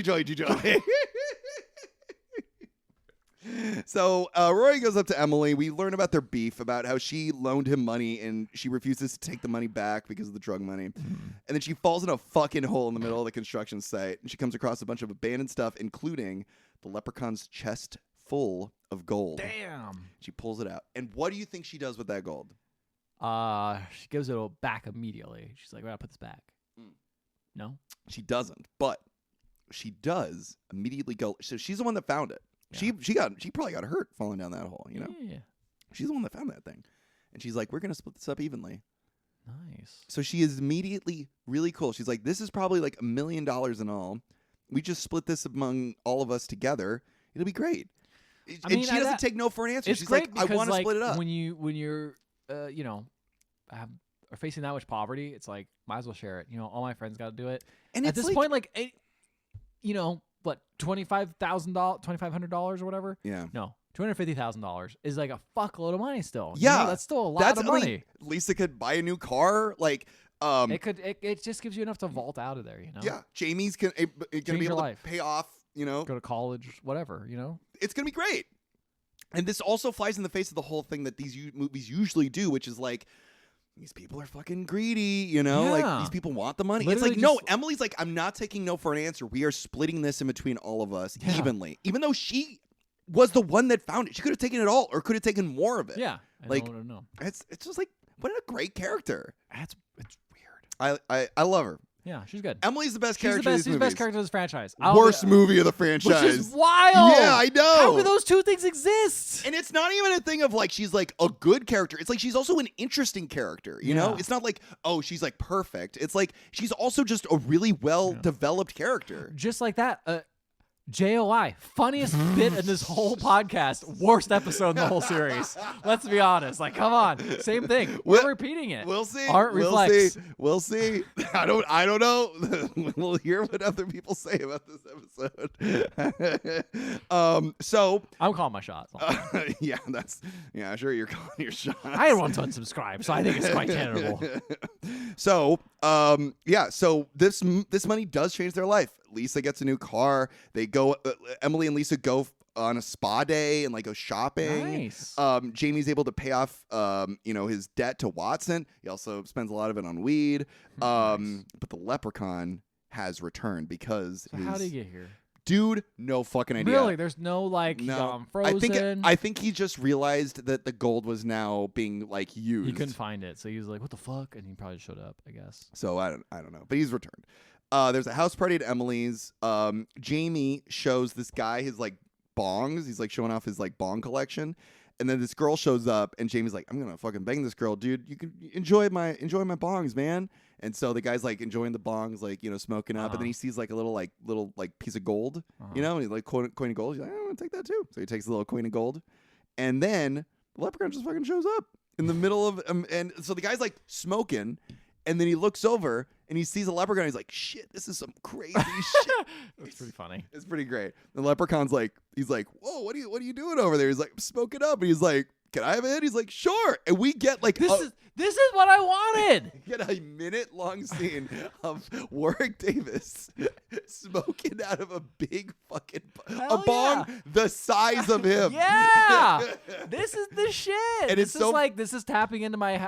So Rory goes up to Emily. We learn about their beef, about how she loaned him money and she refuses to take the money back because of the drug money. And then she falls in a fucking hole in the middle of the construction site. And she comes across a bunch of abandoned stuff, including the leprechaun's chest full of gold. Damn. She pulls it out. And what do you think she does with that gold? She gives it back immediately. She's like, I gotta put this back. No? She doesn't. But she does immediately go. So she's the one that found it. Yeah. She probably got hurt falling down that hole, Yeah. She's the one that found that thing. And she's like, we're going to split this up evenly. Nice. So she is immediately really cool. She's like, this is probably like $1 million in all. We just split this among all of us together. It'll be great. She doesn't take no for an answer. She's like, I want to split it up. When you're are facing that much poverty, it's like, might as well share it. All my friends got to do it. And at this point, what, $2,500 or whatever? Yeah. No, $250,000 is like a fuckload of money still. Yeah, that's still a lot of money. Lisa could buy a new car. Like, it just gives you enough to vault out of there. Yeah, Jamie's gonna be able to pay off. Go to college, whatever. It's gonna be great. And this also flies in the face of the whole thing that these movies usually do, which is like, these people are fucking greedy, Like, these people want the money. Literally, it's like, no, Emily's like, I'm not taking no for an answer. We are splitting this in between all of us evenly. Even though she was the one that found it. She could have taken it all or could have taken more of it. Yeah. Like, it's just like, what a great character. It's weird. I love her. Yeah, she's good. Emily's the best character. She's the best character of this franchise. Worst movie of the franchise. Which is wild. Yeah, I know. How do those two things exist? And it's not even a thing of like she's like a good character. It's like she's also an interesting character. You know, it's not like, oh, she's like perfect. It's like she's also just a really well developed character. Just like that. JOI, funniest bit in this whole podcast, worst episode in the whole series. Let's be honest. Like, come on, same thing. We're repeating it. We'll see. Art reflects. We'll see. I don't know. We'll hear what other people say about this episode. So I'm calling my shot. Sure, you're calling your shot. I had one to unsubscribe, so I think it's quite tenable. So, so this money does change their life. Lisa gets a new car. They go. Emily and Lisa go on a spa day and like go shopping. Nice. Jamie's able to pay off, his debt to Watson. He also spends a lot of it on weed. Nice. But the leprechaun has returned because. So how did he get here? Dude, no fucking idea. Really? There's no frozen. I think he just realized that the gold was now being like used. He couldn't find it, so he was like, "What the fuck?" And he probably showed up, I guess. So I don't know, but he's returned. There's a house party at Emily's. Jamie shows this guy his like bongs. He's like showing off his like bong collection. And then this girl shows up and Jamie's like, I'm going to fucking bang this girl, dude. You can enjoy my bongs, man. And so the guy's like enjoying the bongs, like, smoking up. And then he sees like a little piece of gold, and he's like coin of gold. He's like, I want to take that too. So he takes the little coin of gold. And then the leprechaun just fucking shows up in the middle of, and so the guy's like smoking. And then he looks over and he sees a leprechaun. He's like, shit, this is some crazy shit. That's pretty funny. It's pretty great. The leprechaun's like, he's like, whoa, what are you doing over there? He's like, smoking up. And he's like, can I have a hit? He's like, sure. And we get like this is what I wanted. Get a minute-long scene of Warwick Davis smoking out of a big fucking bong the size of him. Yeah, this is the shit. And this is tapping into my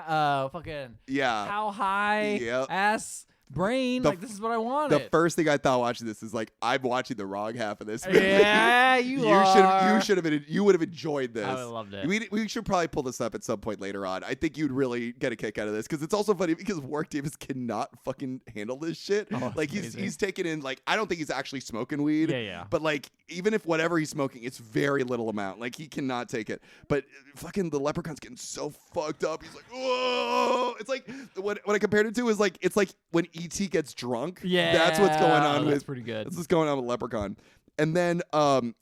fucking how high ass brain. This is what I wanted. The first thing I thought watching this is like, I'm watching the wrong half of this movie. Yeah, you would have enjoyed this. I would have loved it. We should probably pull this up at some point later on. I think you'd really get a kick out of this because it's also funny because Warwick Davis cannot fucking handle this shit. Like he's taking in like, I don't think he's actually smoking weed. Yeah. But like, even if whatever he's smoking, it's very little amount. Like he cannot take it. But fucking the leprechaun's getting so fucked up. He's like, whoa. It's like what I compared it to is like, it's like when E.T. gets drunk. Yeah, that's what's going on. That's pretty good. That's what's going on with Leprechaun. And then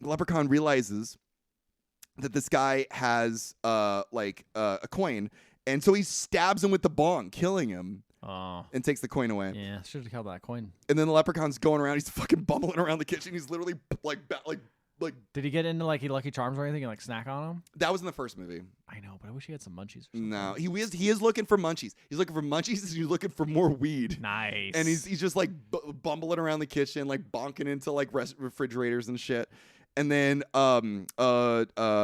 Leprechaun realizes that this guy has a coin, and so he stabs him with the bong, killing him. Oh. And takes the coin away. Yeah, should have held that coin. And then the leprechaun's going around. He's fucking bumbling around the kitchen. He's literally like. Did he get into like Lucky Charms or anything and like snack on them? That was in the first movie. I know, but I wish he had some munchies. Or something. No, he is looking for munchies. He's looking for munchies, and he's looking for more weed. Nice. And he's just like bumbling around the kitchen, like bonking into like refrigerators and shit. And then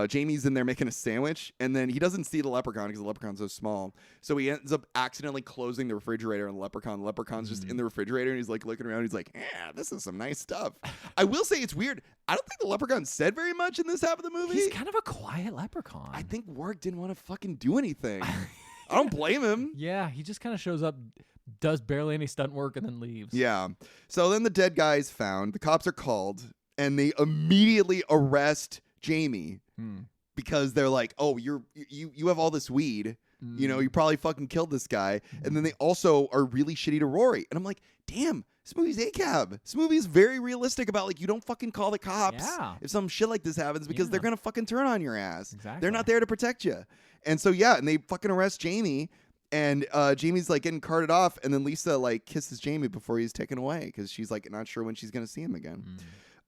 Jamie's in there making a sandwich, and then he doesn't see the leprechaun because the leprechaun's so small. So he ends up accidentally closing the refrigerator on the leprechaun. The leprechaun's just in the refrigerator, and he's like looking around. He's like, yeah, this is some nice stuff. I will say it's weird. I don't think the leprechaun said very much in this half of the movie. He's kind of a quiet leprechaun. I think Warwick didn't want to fucking do anything. I don't blame him. Yeah, he just kind of shows up, does barely any stunt work, and then leaves. Yeah. So then the dead guy is found. The cops are called. And they immediately arrest Jamie because they're like, "Oh, you have all this weed. You know, you probably fucking killed this guy." And then they also are really shitty to Rory. And I'm like, "Damn, this movie's ACAB. This movie is very realistic about like you don't fucking call the cops if some shit like this happens because they're gonna fucking turn on your ass. Exactly. They're not there to protect you." And so and they fucking arrest Jamie. And Jamie's like getting carted off, and then Lisa like kisses Jamie before he's taken away because she's like not sure when she's gonna see him again.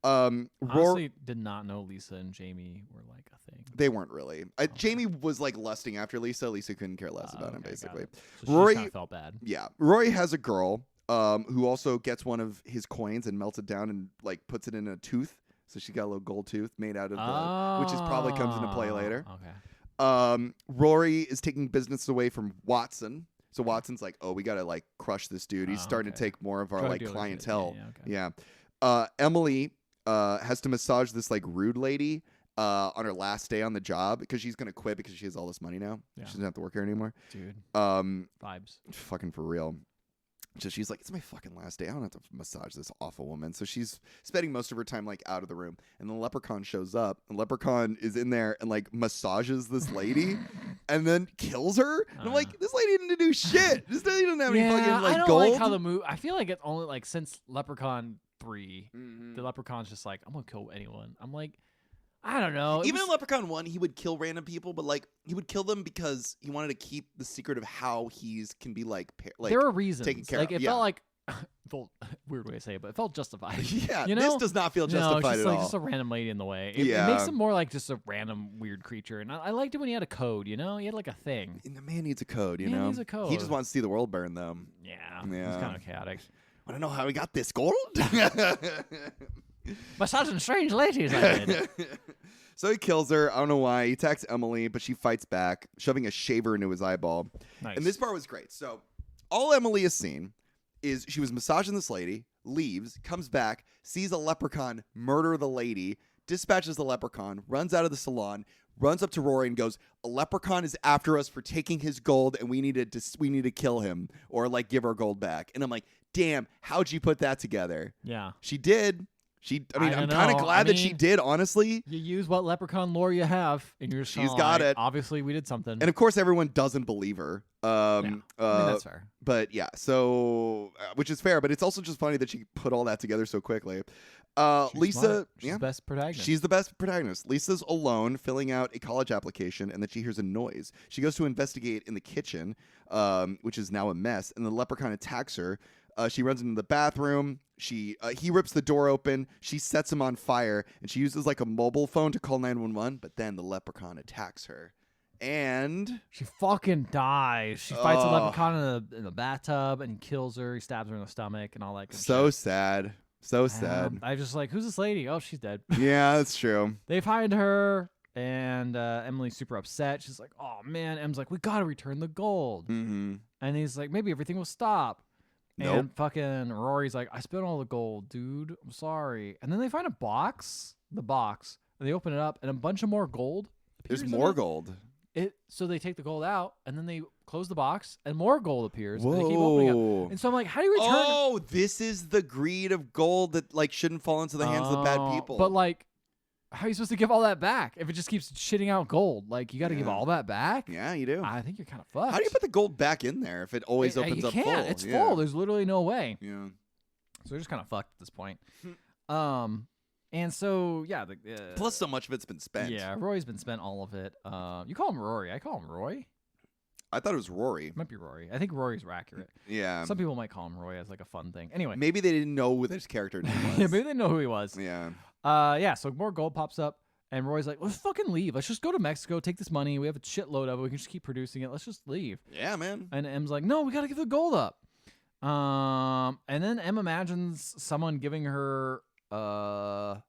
Honestly, did not know Lisa and Jamie were like a thing. They weren't really. Jamie was like lusting after Lisa. Lisa couldn't care less about him, basically. So Rory kind of felt bad. Yeah, Rory has a girl who also gets one of his coins and melts it down and like puts it in a tooth. So she got a little gold tooth made out of which is probably comes into play later. Okay. Rory is taking business away from Watson. So Watson's like, oh, we gotta like crush this dude. He's starting to take more of our like clientele. Yeah. Emily has to massage this like rude lady on her last day on the job because she's gonna quit because she has all this money now. She doesn't have to work here anymore. Dude. Vibes. Fucking for real. So she's like, it's my fucking last day. I don't have to massage this awful woman. So she's spending most of her time like out of the room. And the leprechaun shows up. And leprechaun is in there and like massages this lady and then kills her. And I'm like, this lady didn't do shit. This lady didn't have any fucking like I don't gold. like how the movie. I feel like it's only like since Leprechaun 3, the leprechaun's just like, I'm gonna kill anyone. I'm like, I don't know. Even in Leprechaun 1, he would kill random people, but like he would kill them because he wanted to keep the secret of how he's can be like there are reasons. Taken care like of. It felt like weird way to say it, but it felt justified. Yeah, you know? This does not feel justified at all. Just a random lady in the way. It makes him more like just a random weird creature. And I liked it when he had a code. You know, he had like a thing. And the man needs a code. You man know, needs a code. He just wants to see the world burn, though. Yeah. He's kind of chaotic. Want to know how he got this gold? Massaging strange ladies, I did. So he kills her. I don't know why. He attacks Emily, but she fights back, shoving a shaver into his eyeball. Nice. And this part was great. So all Emily has seen is she was massaging this lady, leaves, comes back, sees a leprechaun murder the lady, dispatches the leprechaun, runs out of the salon, runs up to Rory and goes, a leprechaun is after us for taking his gold, and we need to kill him or like give our gold back. And I'm like, damn, how'd you put that together? Yeah. She did. I'm kind of glad that she did, honestly. You use what leprechaun lore you have, and you're she's got it. Obviously, we did something. And of course, everyone doesn't believe her. I mean, that's fair. But yeah, so which is fair, but it's also just funny that she put all that together so quickly. Lisa, smart. She's the best protagonist. She's the best protagonist. Lisa's alone filling out a college application, and then she hears a noise. She goes to investigate in the kitchen, which is now a mess, and the leprechaun attacks her. She runs into the bathroom. He rips the door open. She sets him on fire, and she uses like a mobile phone to call 911. But then the leprechaun attacks her, and she fucking dies. She fights a leprechaun in the bathtub, and he kills her. He stabs her in the stomach, and all that. Good shit. Sad. So sad. I just like, who's this lady? Oh, she's dead. Yeah, that's true. They find her, and Emily's super upset. She's like, oh man. Em's like, we gotta return the gold. Mm-hmm. And he's like, maybe everything will stop. Nope. And fucking Rory's like, I spent all the gold, dude. I'm sorry. And then they find the box, and they open it up, and a bunch of more gold appears. There's more gold. So they take the gold out, and then they close the box, and more gold appears. Whoa. And they keep opening it. And so I'm like, how do you return? Oh, this is the greed of gold that like shouldn't fall into the hands of the bad people. But like, how are you supposed to give all that back if it just keeps shitting out gold? Like, you got to give all that back? Yeah, you do. I think you're kind of fucked. How do you put the gold back in there if it always opens up full? It's full. There's literally no way. Yeah. So they're just kind of fucked at this point. And so, yeah. Plus, so much of it's been spent. Yeah, Roy's been spent all of it. You call him Rory. I call him Roy. I thought it was Rory. It might be Rory. I think Rory's accurate. Yeah. Some people might call him Roy as like a fun thing. Anyway. Maybe they didn't know who this character name was. Yeah, maybe they didn't know who he was. Yeah. Yeah, so more gold pops up, and Roy's like, let's fucking leave. Let's just go to Mexico, take this money. We have a shitload of it. We can just keep producing it. Let's just leave. Yeah, man. And M's like, no, we got to give the gold up. And then M imagines someone giving her a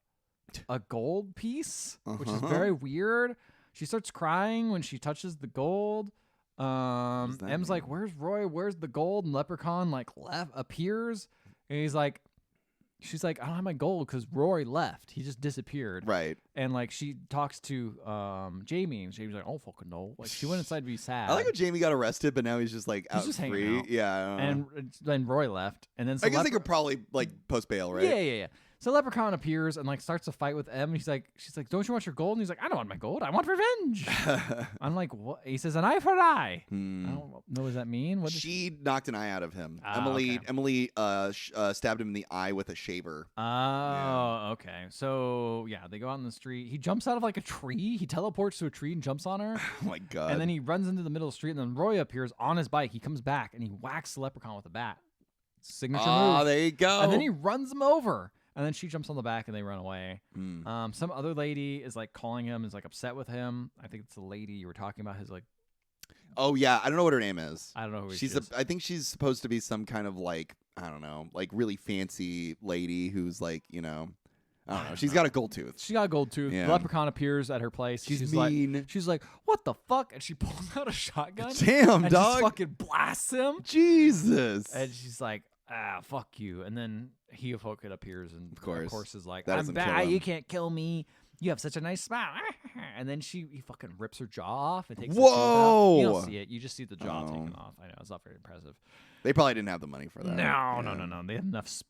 gold piece, which is very weird. She starts crying when she touches the gold. M's like, where's Roy? Where's the gold? And Leprechaun like appears, and she's like, I don't have my gold because Roy left. He just disappeared. Right. And like she talks to Jamie, and Jamie's like, I don't fucking know. Like she went inside to be sad. I like how Jamie got arrested, but now he's just like out just free. hanging out. Yeah. I don't know. And then Roy left, and then I guess they could probably like post bail, right? Yeah. So Leprechaun appears and like starts to fight with M. She's like, don't you want your gold? And he's like, I don't want my gold. I want revenge. I'm like, what? He says, an eye for an eye. I don't know what does that mean. She knocked an eye out of him. Okay. Emily stabbed him in the eye with a shaver. Oh, okay. So yeah, they go out in the street. He jumps out of like a tree. He teleports to a tree and jumps on her. Oh my god. And then he runs into the middle of the street. And then Roy appears on his bike. He comes back and he whacks the Leprechaun with a bat. Signature move. Oh, there you go. And then he runs him over. And then she jumps on the back and they run away. Some other lady is like calling him, is like upset with him. I think it's the lady you were talking about. His like, oh yeah, I don't know what her name is. I don't know who she is. I think she's supposed to be some kind of like, I don't know, like really fancy lady who's like, I don't know. She's got a gold tooth. She got a gold tooth. Yeah. The Leprechaun appears at her place. She's mean. like, she's like, what the fuck? And she pulls out a shotgun. Damn, and dog. just fucking blasts him. Jesus. And she's like, fuck you. And then he fucking appears and of course is like, that I'm bad. You can't kill me. You have such a nice smile. And then he fucking rips her jaw off and takes Whoa. the tooth out. You don't see it. You just see the jaw taken off. I know. It's not very impressive. They probably didn't have the money for that. No. They had enough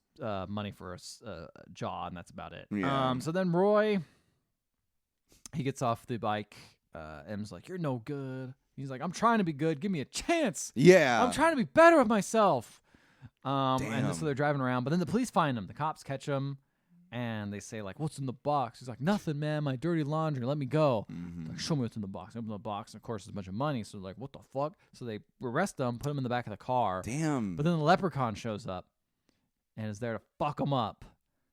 money for a jaw, and that's about it. Yeah. So then Roy, he gets off the bike. M's like, you're no good. He's like, I'm trying to be good. Give me a chance. Yeah. I'm trying to be better of myself. And Damn. so they're driving around, but then the police find him. The cops catch him, and they say like, "What's in the box?" He's like, "Nothing, man. My dirty laundry. Let me go." Like, show me what's in the box. They open the box, and of course, there's a bunch of money. So they're like, "What the fuck?" So they arrest him, put him in the back of the car. Damn. But then the Leprechaun shows up, and is there to fuck him up.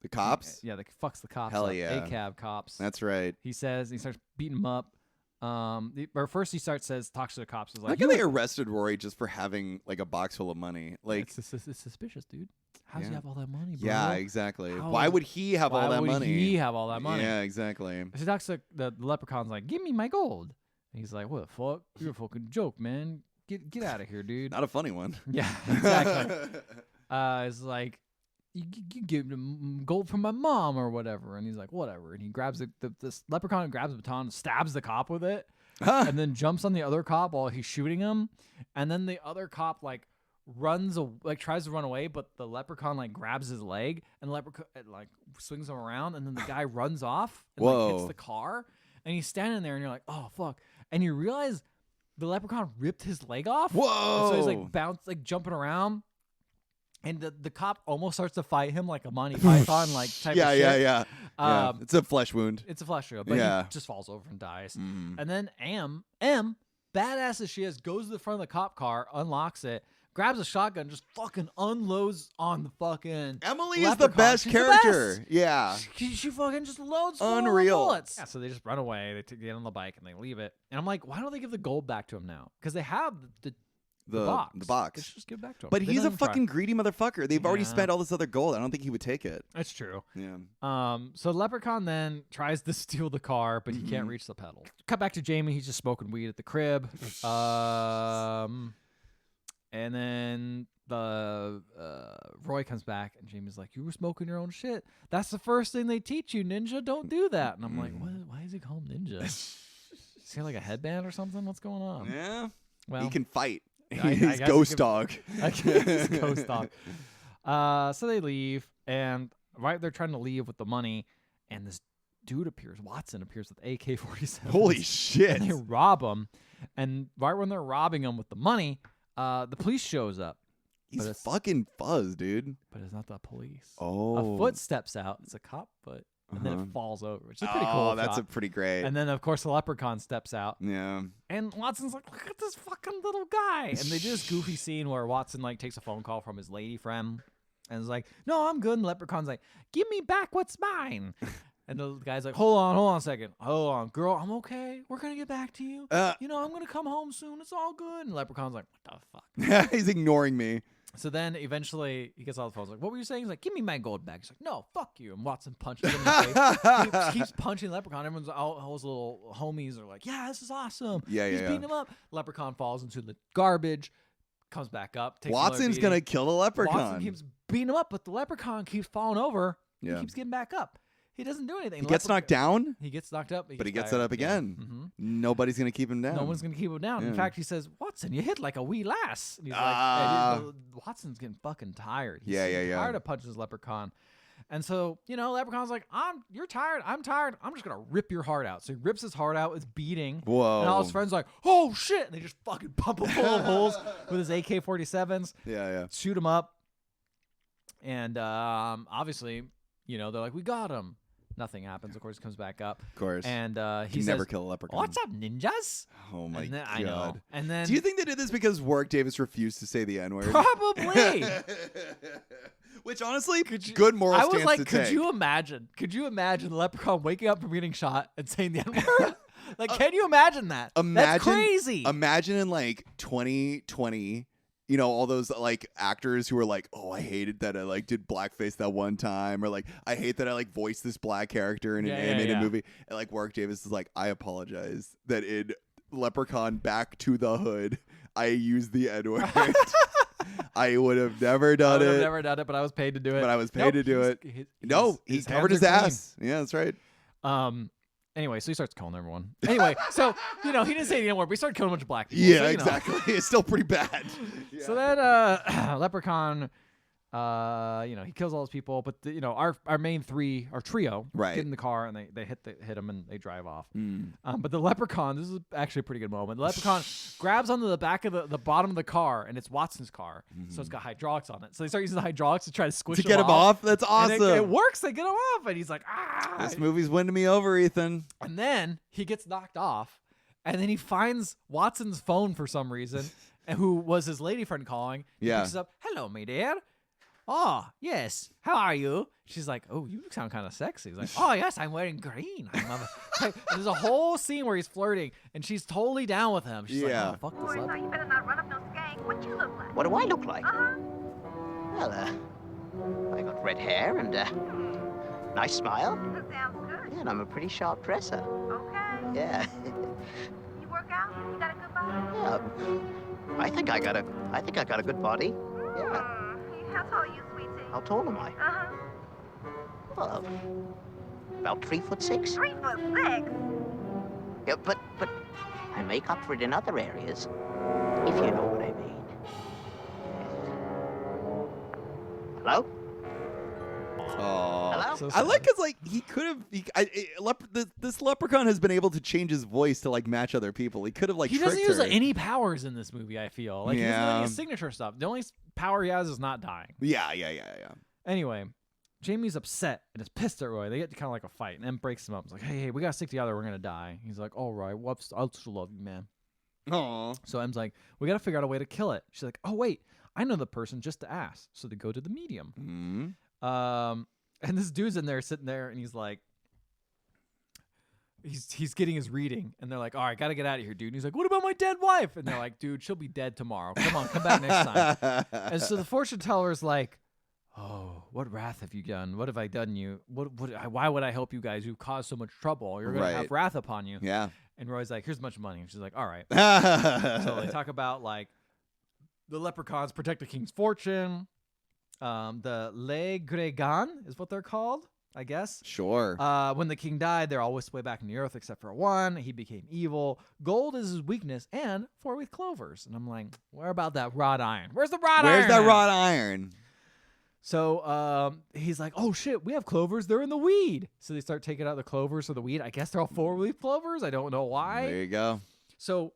The cops? Yeah, they fucks the cops. Hell up. yeah. ACAB cops. That's right. He says he starts beating him up. Or first he talks to the cops. He's like, Like, they arrested Rory just for having like a box full of money. Like, it's suspicious, dude. How does he have all that money, bro? Yeah, exactly. Why would he have all that money? Why would he have all that money? Yeah, exactly. He talks to the Leprechaun's like, give me my gold. And he's like, what the fuck? You're a fucking joke, man. Get out of here, dude. Not a funny one. Yeah, exactly. It's like, you give him gold from my mom or whatever. And he's like, whatever. And he grabs this Leprechaun grabs a baton and stabs the cop with it. And then jumps on the other cop while he's shooting him. And then the other cop like tries to run away, but the Leprechaun like grabs his leg, and the Leprechaun like swings him around, and then the guy runs off and like, hits the car, and he's standing there, and you're like, oh fuck, and you realize the Leprechaun ripped his leg off. Whoa! And so he's like jumping around, And the cop almost starts to fight him like a Monty Python like type of shit. Yeah. It's a flesh wound. It's a flesh wound, but he just falls over and dies. And then M, badass as she is, goes to the front of the cop car, unlocks it, grabs a shotgun, just fucking unloads on the fucking Emily Leprechaun. is the best She's character. The best. Yeah. She fucking just loads full of Unreal. bullets. Yeah, so they just run away. They get on the bike and they leave it. And I'm like, why don't they give the gold back to him now? Because they have the box. The box. They should just give it back to him. But They he's don't a even try. fucking greedy motherfucker. They've already spent all this other gold. I don't think he would take it. That's true. Yeah. So Leprechaun then tries to steal the car, but he can't reach the pedal. Cut back to Jamie. He's just smoking weed at the crib. And then the Roy comes back, and Jamie's like, "You were smoking your own shit. That's the first thing they teach you, ninja. Don't do that." And I'm like, "What? Why is he called ninja? Is he like a headband or something? What's going on?" Yeah. Well, He can fight. I He's guess ghost he can- dog. I guess ghost dog. So they leave, and they're trying to leave with the money, and this dude appears. Watson appears with AK-47. Holy shit. And they rob him, and right when they're robbing him with the money, the police shows up. He's fucking fuzz, dude. But it's not the police. Oh. A foot steps out. It's a cop foot, and then it falls over, which is pretty cool. Oh, that's shot. pretty great. And then, of cour's, the Leprechaun steps out. Yeah. And Watson's like, "Look at this fucking little guy." And they do this goofy scene where Watson like takes a phone call from his lady friend and is like, "No, I'm good." And Leprechaun's like, "Give me back what's mine." And the guy's like, hold on a second. Hold on, girl, I'm okay. We're going to get back to you. I'm going to come home soon. It's all good. And Leprechaun's like, what the fuck? He's ignoring me. So then eventually he gets off the phone. He's like, what were you saying? He's like, give me my gold back. He's like, no, fuck you. And Watson punches him in the face. He keeps punching Leprechaun. Everyone's, all his little homies are like, yeah, this is awesome. Yeah, He's beating him up. Leprechaun falls into the garbage, comes back up. Watson's going to kill the Leprechaun. Watson keeps beating him up, but the Leprechaun keeps falling over. Yeah. He keeps getting back up. He doesn't do anything. He gets knocked down? He gets knocked up. But he gets it up again. Yeah. Mm-hmm. Nobody's going to keep him down. No one's going to keep him down. Yeah. In fact, he says, Watson, you hit like a wee lass. And he's like, Watson's getting fucking tired. He's tired of punching his Leprechaun. And so, Leprechaun's like, you're tired. I'm tired. I'm just going to rip your heart out. So he rips his heart out. It's beating. Whoa. And all his friends are like, oh, shit. And they just fucking pump him full of holes with his AK-47s. Yeah. Shoot him up. And obviously, they're like, we got him. Nothing happens. Of course, he comes back up. Of course. And he says, never kill kill a leprechaun. What's up, ninjas? Oh, my God. I know. And then, do you think they did this because Warwick Davis refused to say the N-word? Probably. Which, honestly, good moral stance I was like, to could take. you imagine the Leprechaun waking up from getting shot and saying the N-word? Like, can you imagine that? That's crazy. Imagine in, 2020... all those actors who are like, oh, I hated that I did blackface that one time, or I hate that I voiced this black character in an animated movie. And Warwick Davis is like, I apologize that in Leprechaun Back to the Hood, I used the N-word. I would have never done it. Never done it, but I was paid to do it. But I was paid to do it. He covered his ass. Yeah, that's right. Anyway, so he starts killing everyone. Anyway, so, he didn't say the N-word, but he started killing a bunch of black people. Yeah, so, exactly. It's still pretty bad. Yeah. So then Leprechaun, he kills all those people, but our main trio get in the car and they hit him and they drive off. But the Leprechaun, this is actually a pretty good moment. The Leprechaun grabs onto the back of the bottom of the car, and it's Watson's car, so it's got hydraulics on it. So they start using the hydraulics to try to squish him off. That's awesome. And it works. They get him off, and he's like, This movie's winning me over, Ethan. And then he gets knocked off, and then he finds Watson's phone for some reason, and who was his lady friend calling. He picks it up. Hello, me dear. Oh, yes. How are you? She's like, oh, you sound kind of sexy. He's like, oh, yes, I'm wearing green. And there's a whole scene where he's flirting, and she's totally down with him. She's like, oh, fuck this up. You better not run up no skank. What you look like? What do I look like? Uh-huh. Well, I got red hair and nice smile. That sounds good. Yeah, and I'm a pretty sharp dresser. Okay. Yeah. You work out? You got a good body? Yeah. I think I got a good body. Yeah. How tall are you, sweetie? How tall am I? Uh-huh. Well, about 3'6". 3'6". Yeah, but I make up for it in other areas, if you know what I mean. Oh. Hello? I like because like he could have. This leprechaun has been able to change his voice to like match other people. He could have like. He doesn't tricked use her. any powers in this movie. I feel like he doesn't Yeah. do any signature stuff. The only power he has is not dying. Yeah. Anyway, Jamie's upset and is pissed at Roy. They get kind of like a fight, and M breaks him up. He's like, hey, we gotta stick together. We're gonna die. He's like, all right, I'll still love you, man. Aww. So M's like, we gotta figure out a way to kill it. She's like, oh wait, I know the person just to ask. So they go to the medium. Mm-hmm. And this dude's in there sitting there, and he's like, he's getting his reading, and they're like, all right, gotta get out of here, dude. And he's like, what about my dead wife? And they're like, dude, she'll be dead tomorrow. Come on, come back next time. And so the fortune teller's like, oh, what wrath have you done? What have I done you? Why would I help you guys? You've caused so much trouble. You're gonna have wrath upon you. Yeah. And Roy's like, here's a bunch of money. And she's like, all right. So they talk about like the leprechauns protect the king's fortune. The Leprechaun is what they're called, I guess. Sure. When the king died, they're all whisked away back in the earth except for one. He became evil. Gold is his weakness, and 4-wheat clovers. And I'm like, where about that wrought iron? Where's the wrought iron? Where's that wrought iron? So he's like, oh shit, we have clovers. They're in the weed. So they start taking out the clovers or the weed. I guess they're all 4-wheat clovers. I don't know why. There you go. So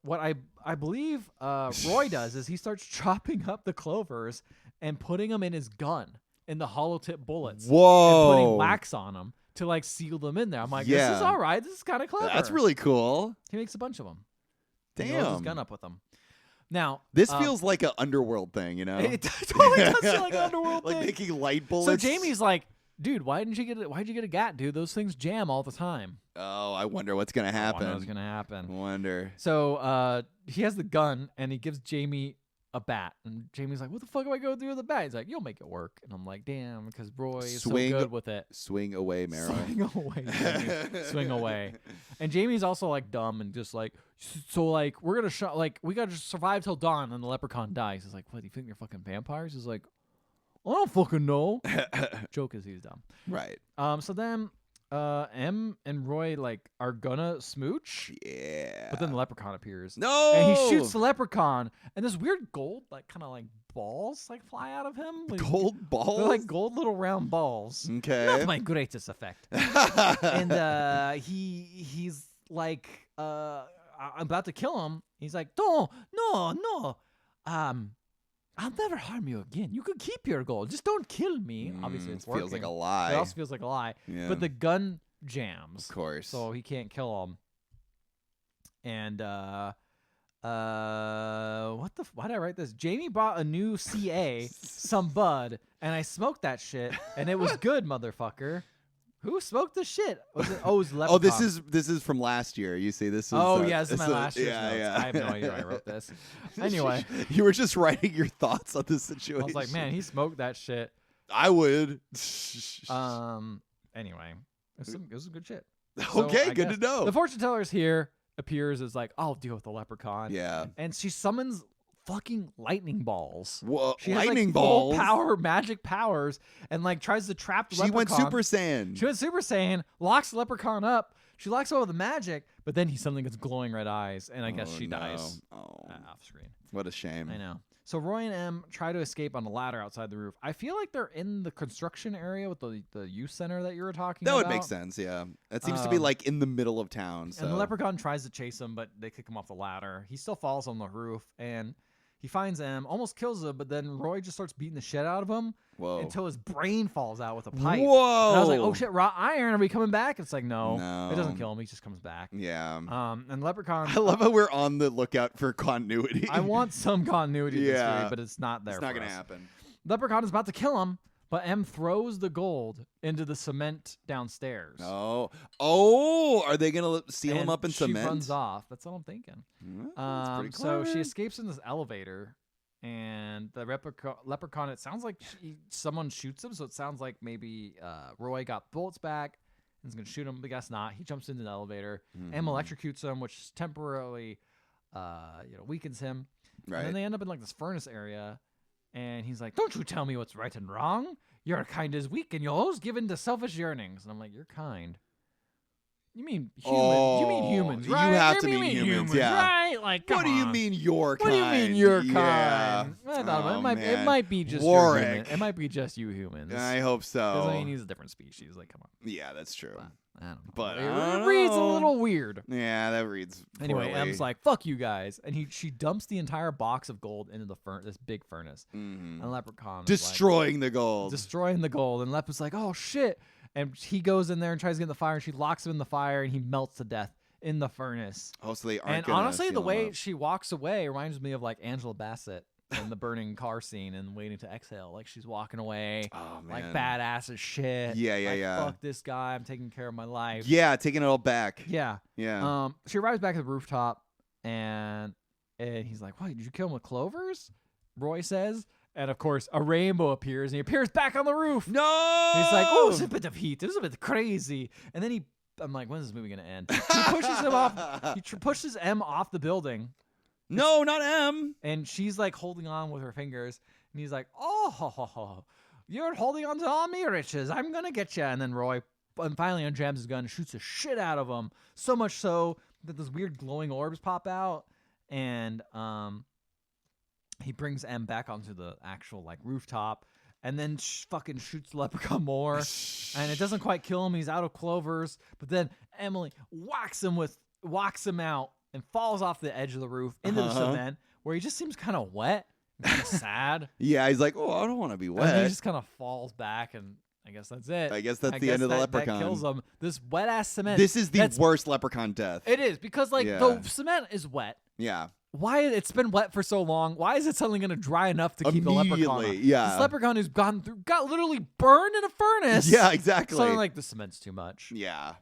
what I believe Roy does is he starts chopping up the clovers and putting them in his gun in the hollow tip bullets. Whoa. And putting wax on them to like seal them in there. I'm like, this is all right. This is kind of clever. That's really cool. He makes a bunch of them. Damn. He loads his gun up with them. Now this feels like an underworld thing, you know? It totally does feel like an underworld like thing. making light bullets. So Jamie's like, dude, why'd you get a gat, dude? Those things jam all the time. Oh, I wonder what's gonna happen. I wonder what's gonna happen. Wonder. So he has the gun and he gives Jamie a bat, and Jamie's like, what the fuck do I go through with the bat? He's like, you'll make it work. And I'm like, damn, because Roy is so good with it. Swing away, Meryl. Swing away, Jamie. Swing away. And Jamie's also like dumb and just like, so like we're gonna we gotta just survive till dawn and the leprechaun dies. He's like, what, do you think they're fucking vampires? He's like, I don't fucking know. Joke is he's dumb. Right. So then M and Roy like are gonna smooch. Yeah. But then the leprechaun appears. No. And he shoots the leprechaun, and this weird gold like kind of like balls like fly out of him. Like, Gold balls. they're like gold little round balls. Okay. Not my greatest effect. And he's like I'm about to kill him. He's like, no. I'll never harm you again. You can keep your gold. Just don't kill me. Obviously, it's working. Feels like a lie. It also feels like a lie. Yeah. But the gun jams. Of course. So he can't kill him. And why did I write this? Jamie bought a new CA, some bud, and I smoked that shit, and it was good, motherfucker. Who smoked the shit? Was it? Oh, it was Leprechaun. Oh, this is from last year. You see, this is. This is my last year's notes. Yeah. I have no idea why I wrote this. Anyway, you were just writing your thoughts on this situation. I was like, man, he smoked that shit. I would. Anyway, it was some good shit. Okay, I good guess to know. The fortune teller's here. Appears as like, I'll deal with the leprechaun. Yeah. And she summons fucking lightning balls. Whoa, She lightning has, like, full balls. power, magic powers, and like tries to trap the leprechaun. Went Super Saiyan. She went Super Saiyan, locks the leprechaun up. She locks him up with the magic, but then he suddenly gets glowing red eyes, and I guess she dies off screen. What a shame. I know. So Roy and M try to escape on the ladder outside the roof. I feel like they're in the construction area with the youth center that you were talking about. That would make sense, yeah. That seems to be like in the middle of town. So. And the leprechaun tries to chase him, but they kick him off the ladder. He still falls on the roof, and he finds M, almost kills him, but then Roy just starts beating the shit out of him. Whoa. Until his brain falls out with a pipe. Whoa. And I was like, oh shit, raw iron, are we coming back? It's like, no. It doesn't No. kill him, he just comes back. Yeah. And Leprechaun. I love how we're on the lookout for continuity. I want some continuity to this Yeah. movie, but it's not there. It's not going gonna to happen. Leprechaun is about to kill him, but M throws the gold into the cement downstairs. Oh, are they gonna seal him And up in she cement? runs off. That's what I'm thinking. That's pretty So she clever. escapes in this elevator, and the leprechaun. It sounds like someone shoots him, so it sounds like maybe Roy got bullets back and is gonna shoot him. But I guess not. He jumps into the elevator and electrocutes him, which temporarily, weakens him. Right. And then they end up in like this furnace area, and he's like, "Don't you tell me what's right and wrong. Your kind is weak, and you're always given to selfish yearnings." And I'm like, "You're kind." You mean humans? You mean humans, you right? have to You mean humans, yeah. right? Like, come What do you on. mean your What kind? do you mean your Yeah. kind? I don't know. Oh, It man. might be just Warwick. your human. It might be just you humans. I hope 'Cause, so. I mean, he's a different species. Like, come on. Yeah, that's true. I don't know. But it I don't reads a know. little weird. Yeah, that reads. Anyway, poorly. M's like, "Fuck you guys," and she dumps the entire box of gold into this big furnace. And Leprechaun is destroying the gold. destroying the gold, and Lep is like, "Oh shit!" And he goes in there and tries to get in the fire, and she locks him in the fire, and he melts to death in the furnace. Oh, so they aren't. And gonna honestly, seal the him way up. she walks away reminds me of like Angela Bassett in the burning car scene and Waiting to Exhale. Like she's walking away, Oh, like man. badass as shit. Yeah, like, yeah. Fuck this guy. I'm taking care of my life. Yeah, taking it all back. Yeah. Yeah. She arrives back at the rooftop, and he's like, "What? Did you kill him with clovers?" Roy says, and of course, a rainbow appears, and he appears back on the roof. No. He's like, "Oh, it's a bit of heat. This is a bit crazy." And then I'm like, "When's this movie gonna end?" He pushes him off. He pushes M off the building, No, not M. and she's like holding on with her fingers, and he's like, "Oh, you're holding on to all me riches. I'm gonna get you." And then Roy finally unjams his gun and shoots the shit out of him, so much so that those weird glowing orbs pop out, and he brings M back onto the actual like rooftop, and then fucking shoots the Leprechaun more, and it doesn't quite kill him. He's out of clovers, but then Emily whacks him out, and falls off the edge of the roof into the cement, where he just seems kind of wet, kind of sad. Yeah, he's like, oh, I don't want to be And then he wet. just kind of falls back, and I guess that's it. I guess that's the end of the Leprechaun. That kills him. This wet ass cement. This is the that's- worst Leprechaun death. It is because like Yeah. the cement is wet. Yeah. Why it's been wet for so long? Why is it suddenly going to dry enough to keep the leprechaun? Immediately, yeah. This leprechaun who's got literally burned in a furnace. Yeah, exactly. Suddenly, like the cement's too much. Yeah.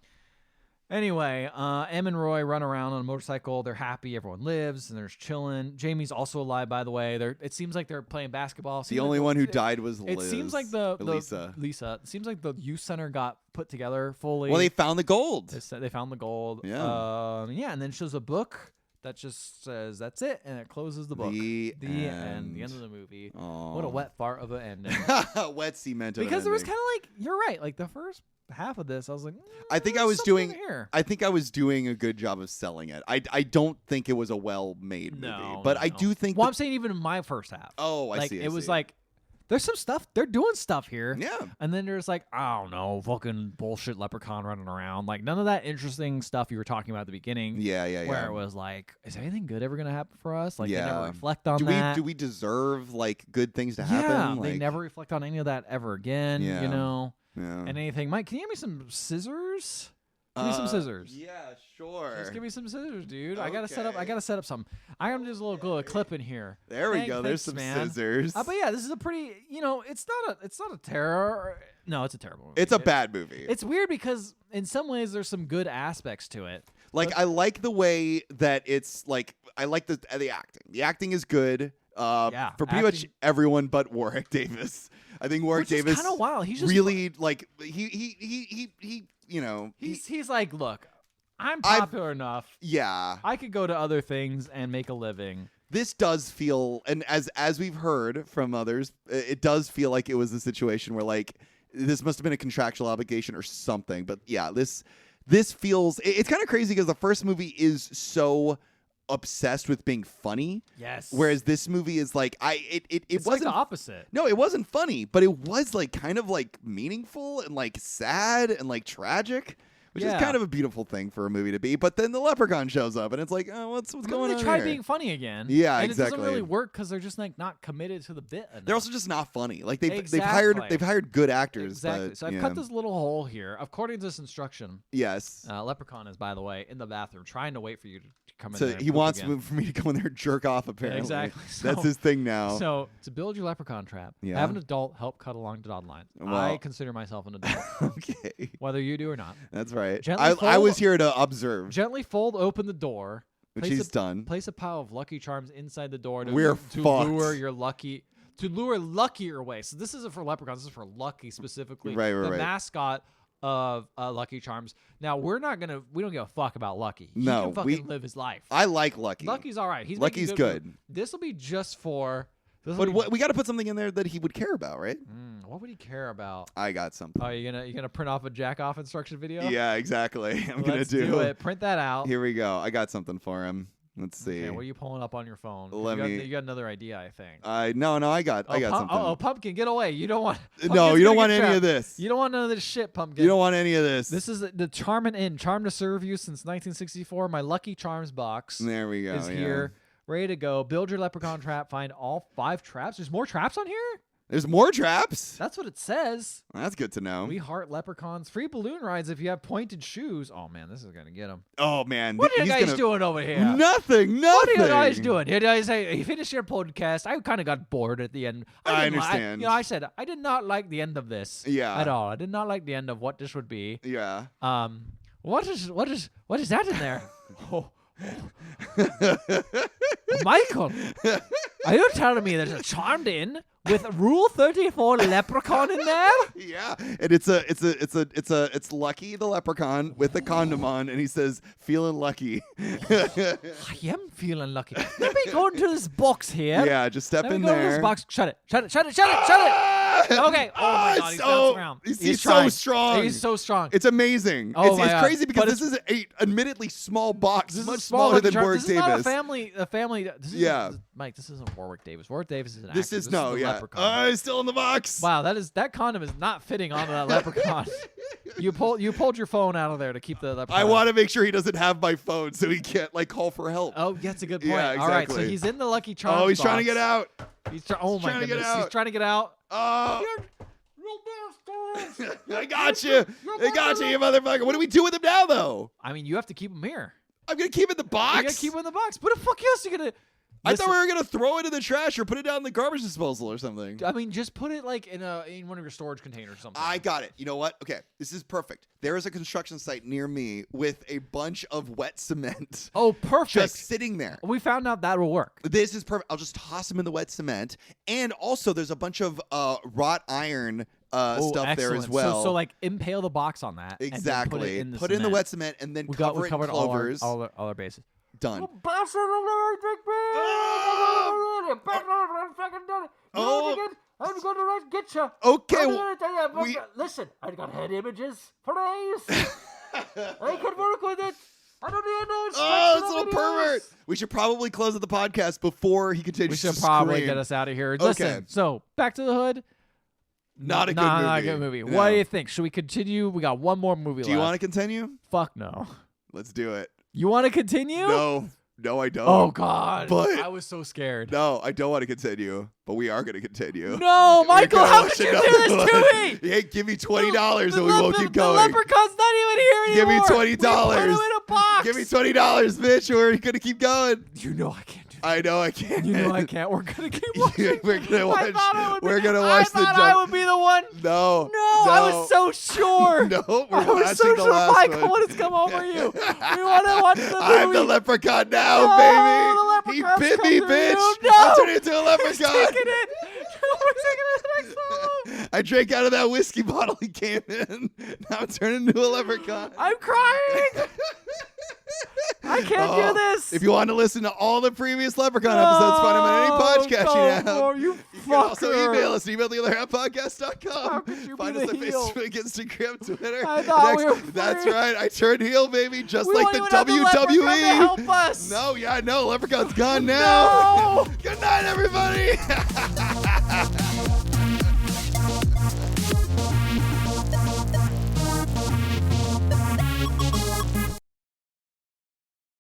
Anyway, Em and Roy run around on a motorcycle. They're happy. Everyone lives, and they're just chilling. Jamie's also alive, by the way. It seems like they're playing basketball. The only one who died was Liz. It seems like Lisa. Lisa. It seems like the youth center got put together fully. Well, they found the gold. They found the gold. Yeah. Yeah, and then shows a book that just says that's it, and it closes the book. The end. end. The end of the movie. Aw. What a wet fart of an ending. Wet cement. of an Because there was ending. kind of like, you're right. Like the first half of this, I was like, I think I there's was something doing. here. I think I was doing a good job of selling it. I don't think it was a well-made movie, but I do think. Well, that- I'm saying even in my first half. Oh, I like, see. I It was see. like, there's some stuff. They're doing stuff here. Yeah. And then there's like, I don't know, fucking bullshit leprechaun running around. Like none of that interesting stuff you were talking about at the beginning. Yeah, yeah, yeah. Where it was like, is anything good ever gonna happen for us? Like they Yeah. never reflect on do that. we deserve like good things to Yeah, happen? they Like, never reflect on any of that ever again. Yeah. You know, Yeah. and anything. Mike, can you give me some scissors? Give me some scissors. Yeah, sure. Just give me some scissors, dude. I gotta set up. I Okay. gotta set up something. I gotta do this little clip in here. There we go. There's Thanks, some man. scissors. But yeah, this is a pretty. It's not a terror. No, it's a terrible movie. It's a bad movie. It's weird because in some ways there's some good aspects to it. Like I like the way that it's like I like the acting. The acting is good. Yeah, for pretty much acting- everyone but Warwick Davis. I think Warwick Which is Davis kind of wild. He's just really like he you know He's like, look, I'm I've- popular enough. yeah. I could go to other things and make a living. This does feel, and as we've heard from others, it does feel like it was a situation where like this must have been a contractual obligation or something. But yeah, this feels it's kind of crazy because the first movie is so obsessed with being funny. Yes. Whereas this movie is like it It's like wasn't the opposite. No, it wasn't funny, but it was like kind of like meaningful and like sad and like tragic, which is Yeah. kind of a beautiful thing for a movie to be. But then the leprechaun shows up and it's like, oh, what's going on? They try here? being funny again. Yeah, and exactly. it doesn't really work because they're just like not committed to the bit enough. They're also just not funny. Like they've Exactly. hired good actors. Exactly. But, So I've yeah. cut this little hole here. According to this instruction, Yes. Leprechaun is, by the way, in the bathroom trying to wait for you to come in So there. and he poop wants again. for me to go in there and jerk off. Apparently, exactly. That's So- his thing now. So to build your leprechaun trap, Yeah. have an adult help cut along the dotted line. I Well- consider myself an adult, Okay, whether you do or not. that's right. Gently I fold- was here to observe, Gently fold open the door. which place he's done. Place a pile of Lucky Charms inside the door to, We're to fucked. lure luckier away. So this isn't for leprechauns. This is for Lucky specifically, Right, the right. mascot of Lucky Charms. Now we don't give a fuck about Lucky. No, he can fucking live his life. I like Lucky. Lucky's all right. Lucky's good. This will be just for. But we got to put something in there that he would care about, right? What would he care about? I got something. Oh, you gonna print off a jack off instruction video? Yeah, exactly. I'm gonna Let's do it. Print that out. Here we go. I got something for him. Let's see. Okay, what are you pulling up on your phone? You got another idea, I think. No, I got something. Oh, Pumpkin, get away! You don't want. No, you don't want any of this. You don't want none of this shit, Pumpkin. You don't want any of this. This is the Charmin Inn, charm to serve you since 1964. My Lucky Charms box. There we go. Is here, ready to go. Build your leprechaun trap. Find all 5 traps. There's more traps on here. There's more traps. That's what it says. That's good to know. We heart leprechauns. Free balloon rides if you have pointed shoes. Oh man, this is gonna get him. Oh man, What are you guys doing over here? Nothing. What are you guys doing? You guys say you finished your podcast. I kind of got bored at the end. I understand. I said I did not like the end of this. Yeah. At all. I did not like the end of what this would be. Yeah. What is that in there? Michael, are you telling me there's a charmed inn with Rule 34 leprechaun in there? Yeah, and it's Lucky the leprechaun with the condom on, and he says, "Feeling lucky." I am feeling lucky. Let me go into this box here. Yeah, just step Let in me go there. into this box. Shut it. Okay. Oh my God, he's bouncing around. He's so trying. strong. He's so strong. It's amazing. Oh it's my God. crazy because But this is a admittedly small box, This much is small, smaller than Lucky Warwick Charms. This is not Davis. a family. This Yeah. Mike, this isn't Warwick Davis. Warwick Davis is an This actor. is the no, yeah. leprechaun. It's still in the box. Wow, that condom is not fitting onto that leprechaun. You pulled your phone out of there to keep the leprechaun. I want to make sure he doesn't have my phone so he can't call for help. Oh, that's a good point. Yeah, All right, so exactly. he's in the Lucky Charms. Oh, he's trying to box. get out. Oh my trying to get goodness, out. he's trying to get out. Oh, You bastards! I got you. I got you, you motherfucker. What do we do with him now, though? I mean, you have to keep him here. I'm gonna keep it in the box. You gotta keep him in the box. What the fuck else are you gonna? I thought Listen, we were gonna throw it in the trash or put it down in the garbage disposal or something. I mean, just put it in one of your storage containers or something. I got it. You know what? Okay, this is perfect. There is a construction site near me with a bunch of wet cement. Oh, perfect. Just sitting there. We found out that will work. This is perfect. I'll just toss them in the wet cement. And also, there's a bunch of wrought iron stuff there as excellent. well. So impale the box on that. Exactly. And then put it in the wet cement and then cover it in clovers. all our bases. Done. I'm gonna get you. Okay. Listen, I got head images, please. I can work with it. I don't need no instructions. Oh, this little pervert. We should probably close the podcast before he continues We to should probably scream. get us out of here. Okay. Listen, so Back to the Hood. Not a good movie. Not a good movie. No. What do you think? Should we continue? We got one more movie left. Do you want to continue? Fuck no. Let's do it. You want to continue? No, I don't. Oh God. But- I was so scared. No, I don't want to continue, but we are going to continue. No, Michael, We're gonna how watch could you do another this one. to me? Hey, give me $20 and we won't keep The going. leprechaun's not even here Give me anymore. $20. We put him in a box. Give me $20, bitch. We're going to keep going. You know I can't do that. I know I can't. You know I can't. We're gonna keep watching. We're gonna watch. I thought I would We're be, gonna watch I the thought jump. I would be the one. No, I was so sure. No, we're I was so watching the sure, last Michael, one. what has come over you? We want to watch the movie. I'm the leprechaun now, No, baby. the He leprechaun's bit me, come through bitch. you. No. I turned into a leprechaun. He's taking it. We're taking it next time. I drank out of that whiskey bottle he came in. Now I'm turning into a leprechaun. I'm crying. I can't do this. If you want to listen to all the previous Leprechaun episodes, find them on any podcasting app. Oh, you can also fucker. email us, emailtheotherhalfpodcast.com. How could you Find be us the on heel? Facebook, Instagram, Twitter. I thought we were That's free. right. I turned heel, baby, just We like don't the even have the WWE. leprechaun to help us. No, yeah, no. Leprechaun's gone now. No. Good night, everybody.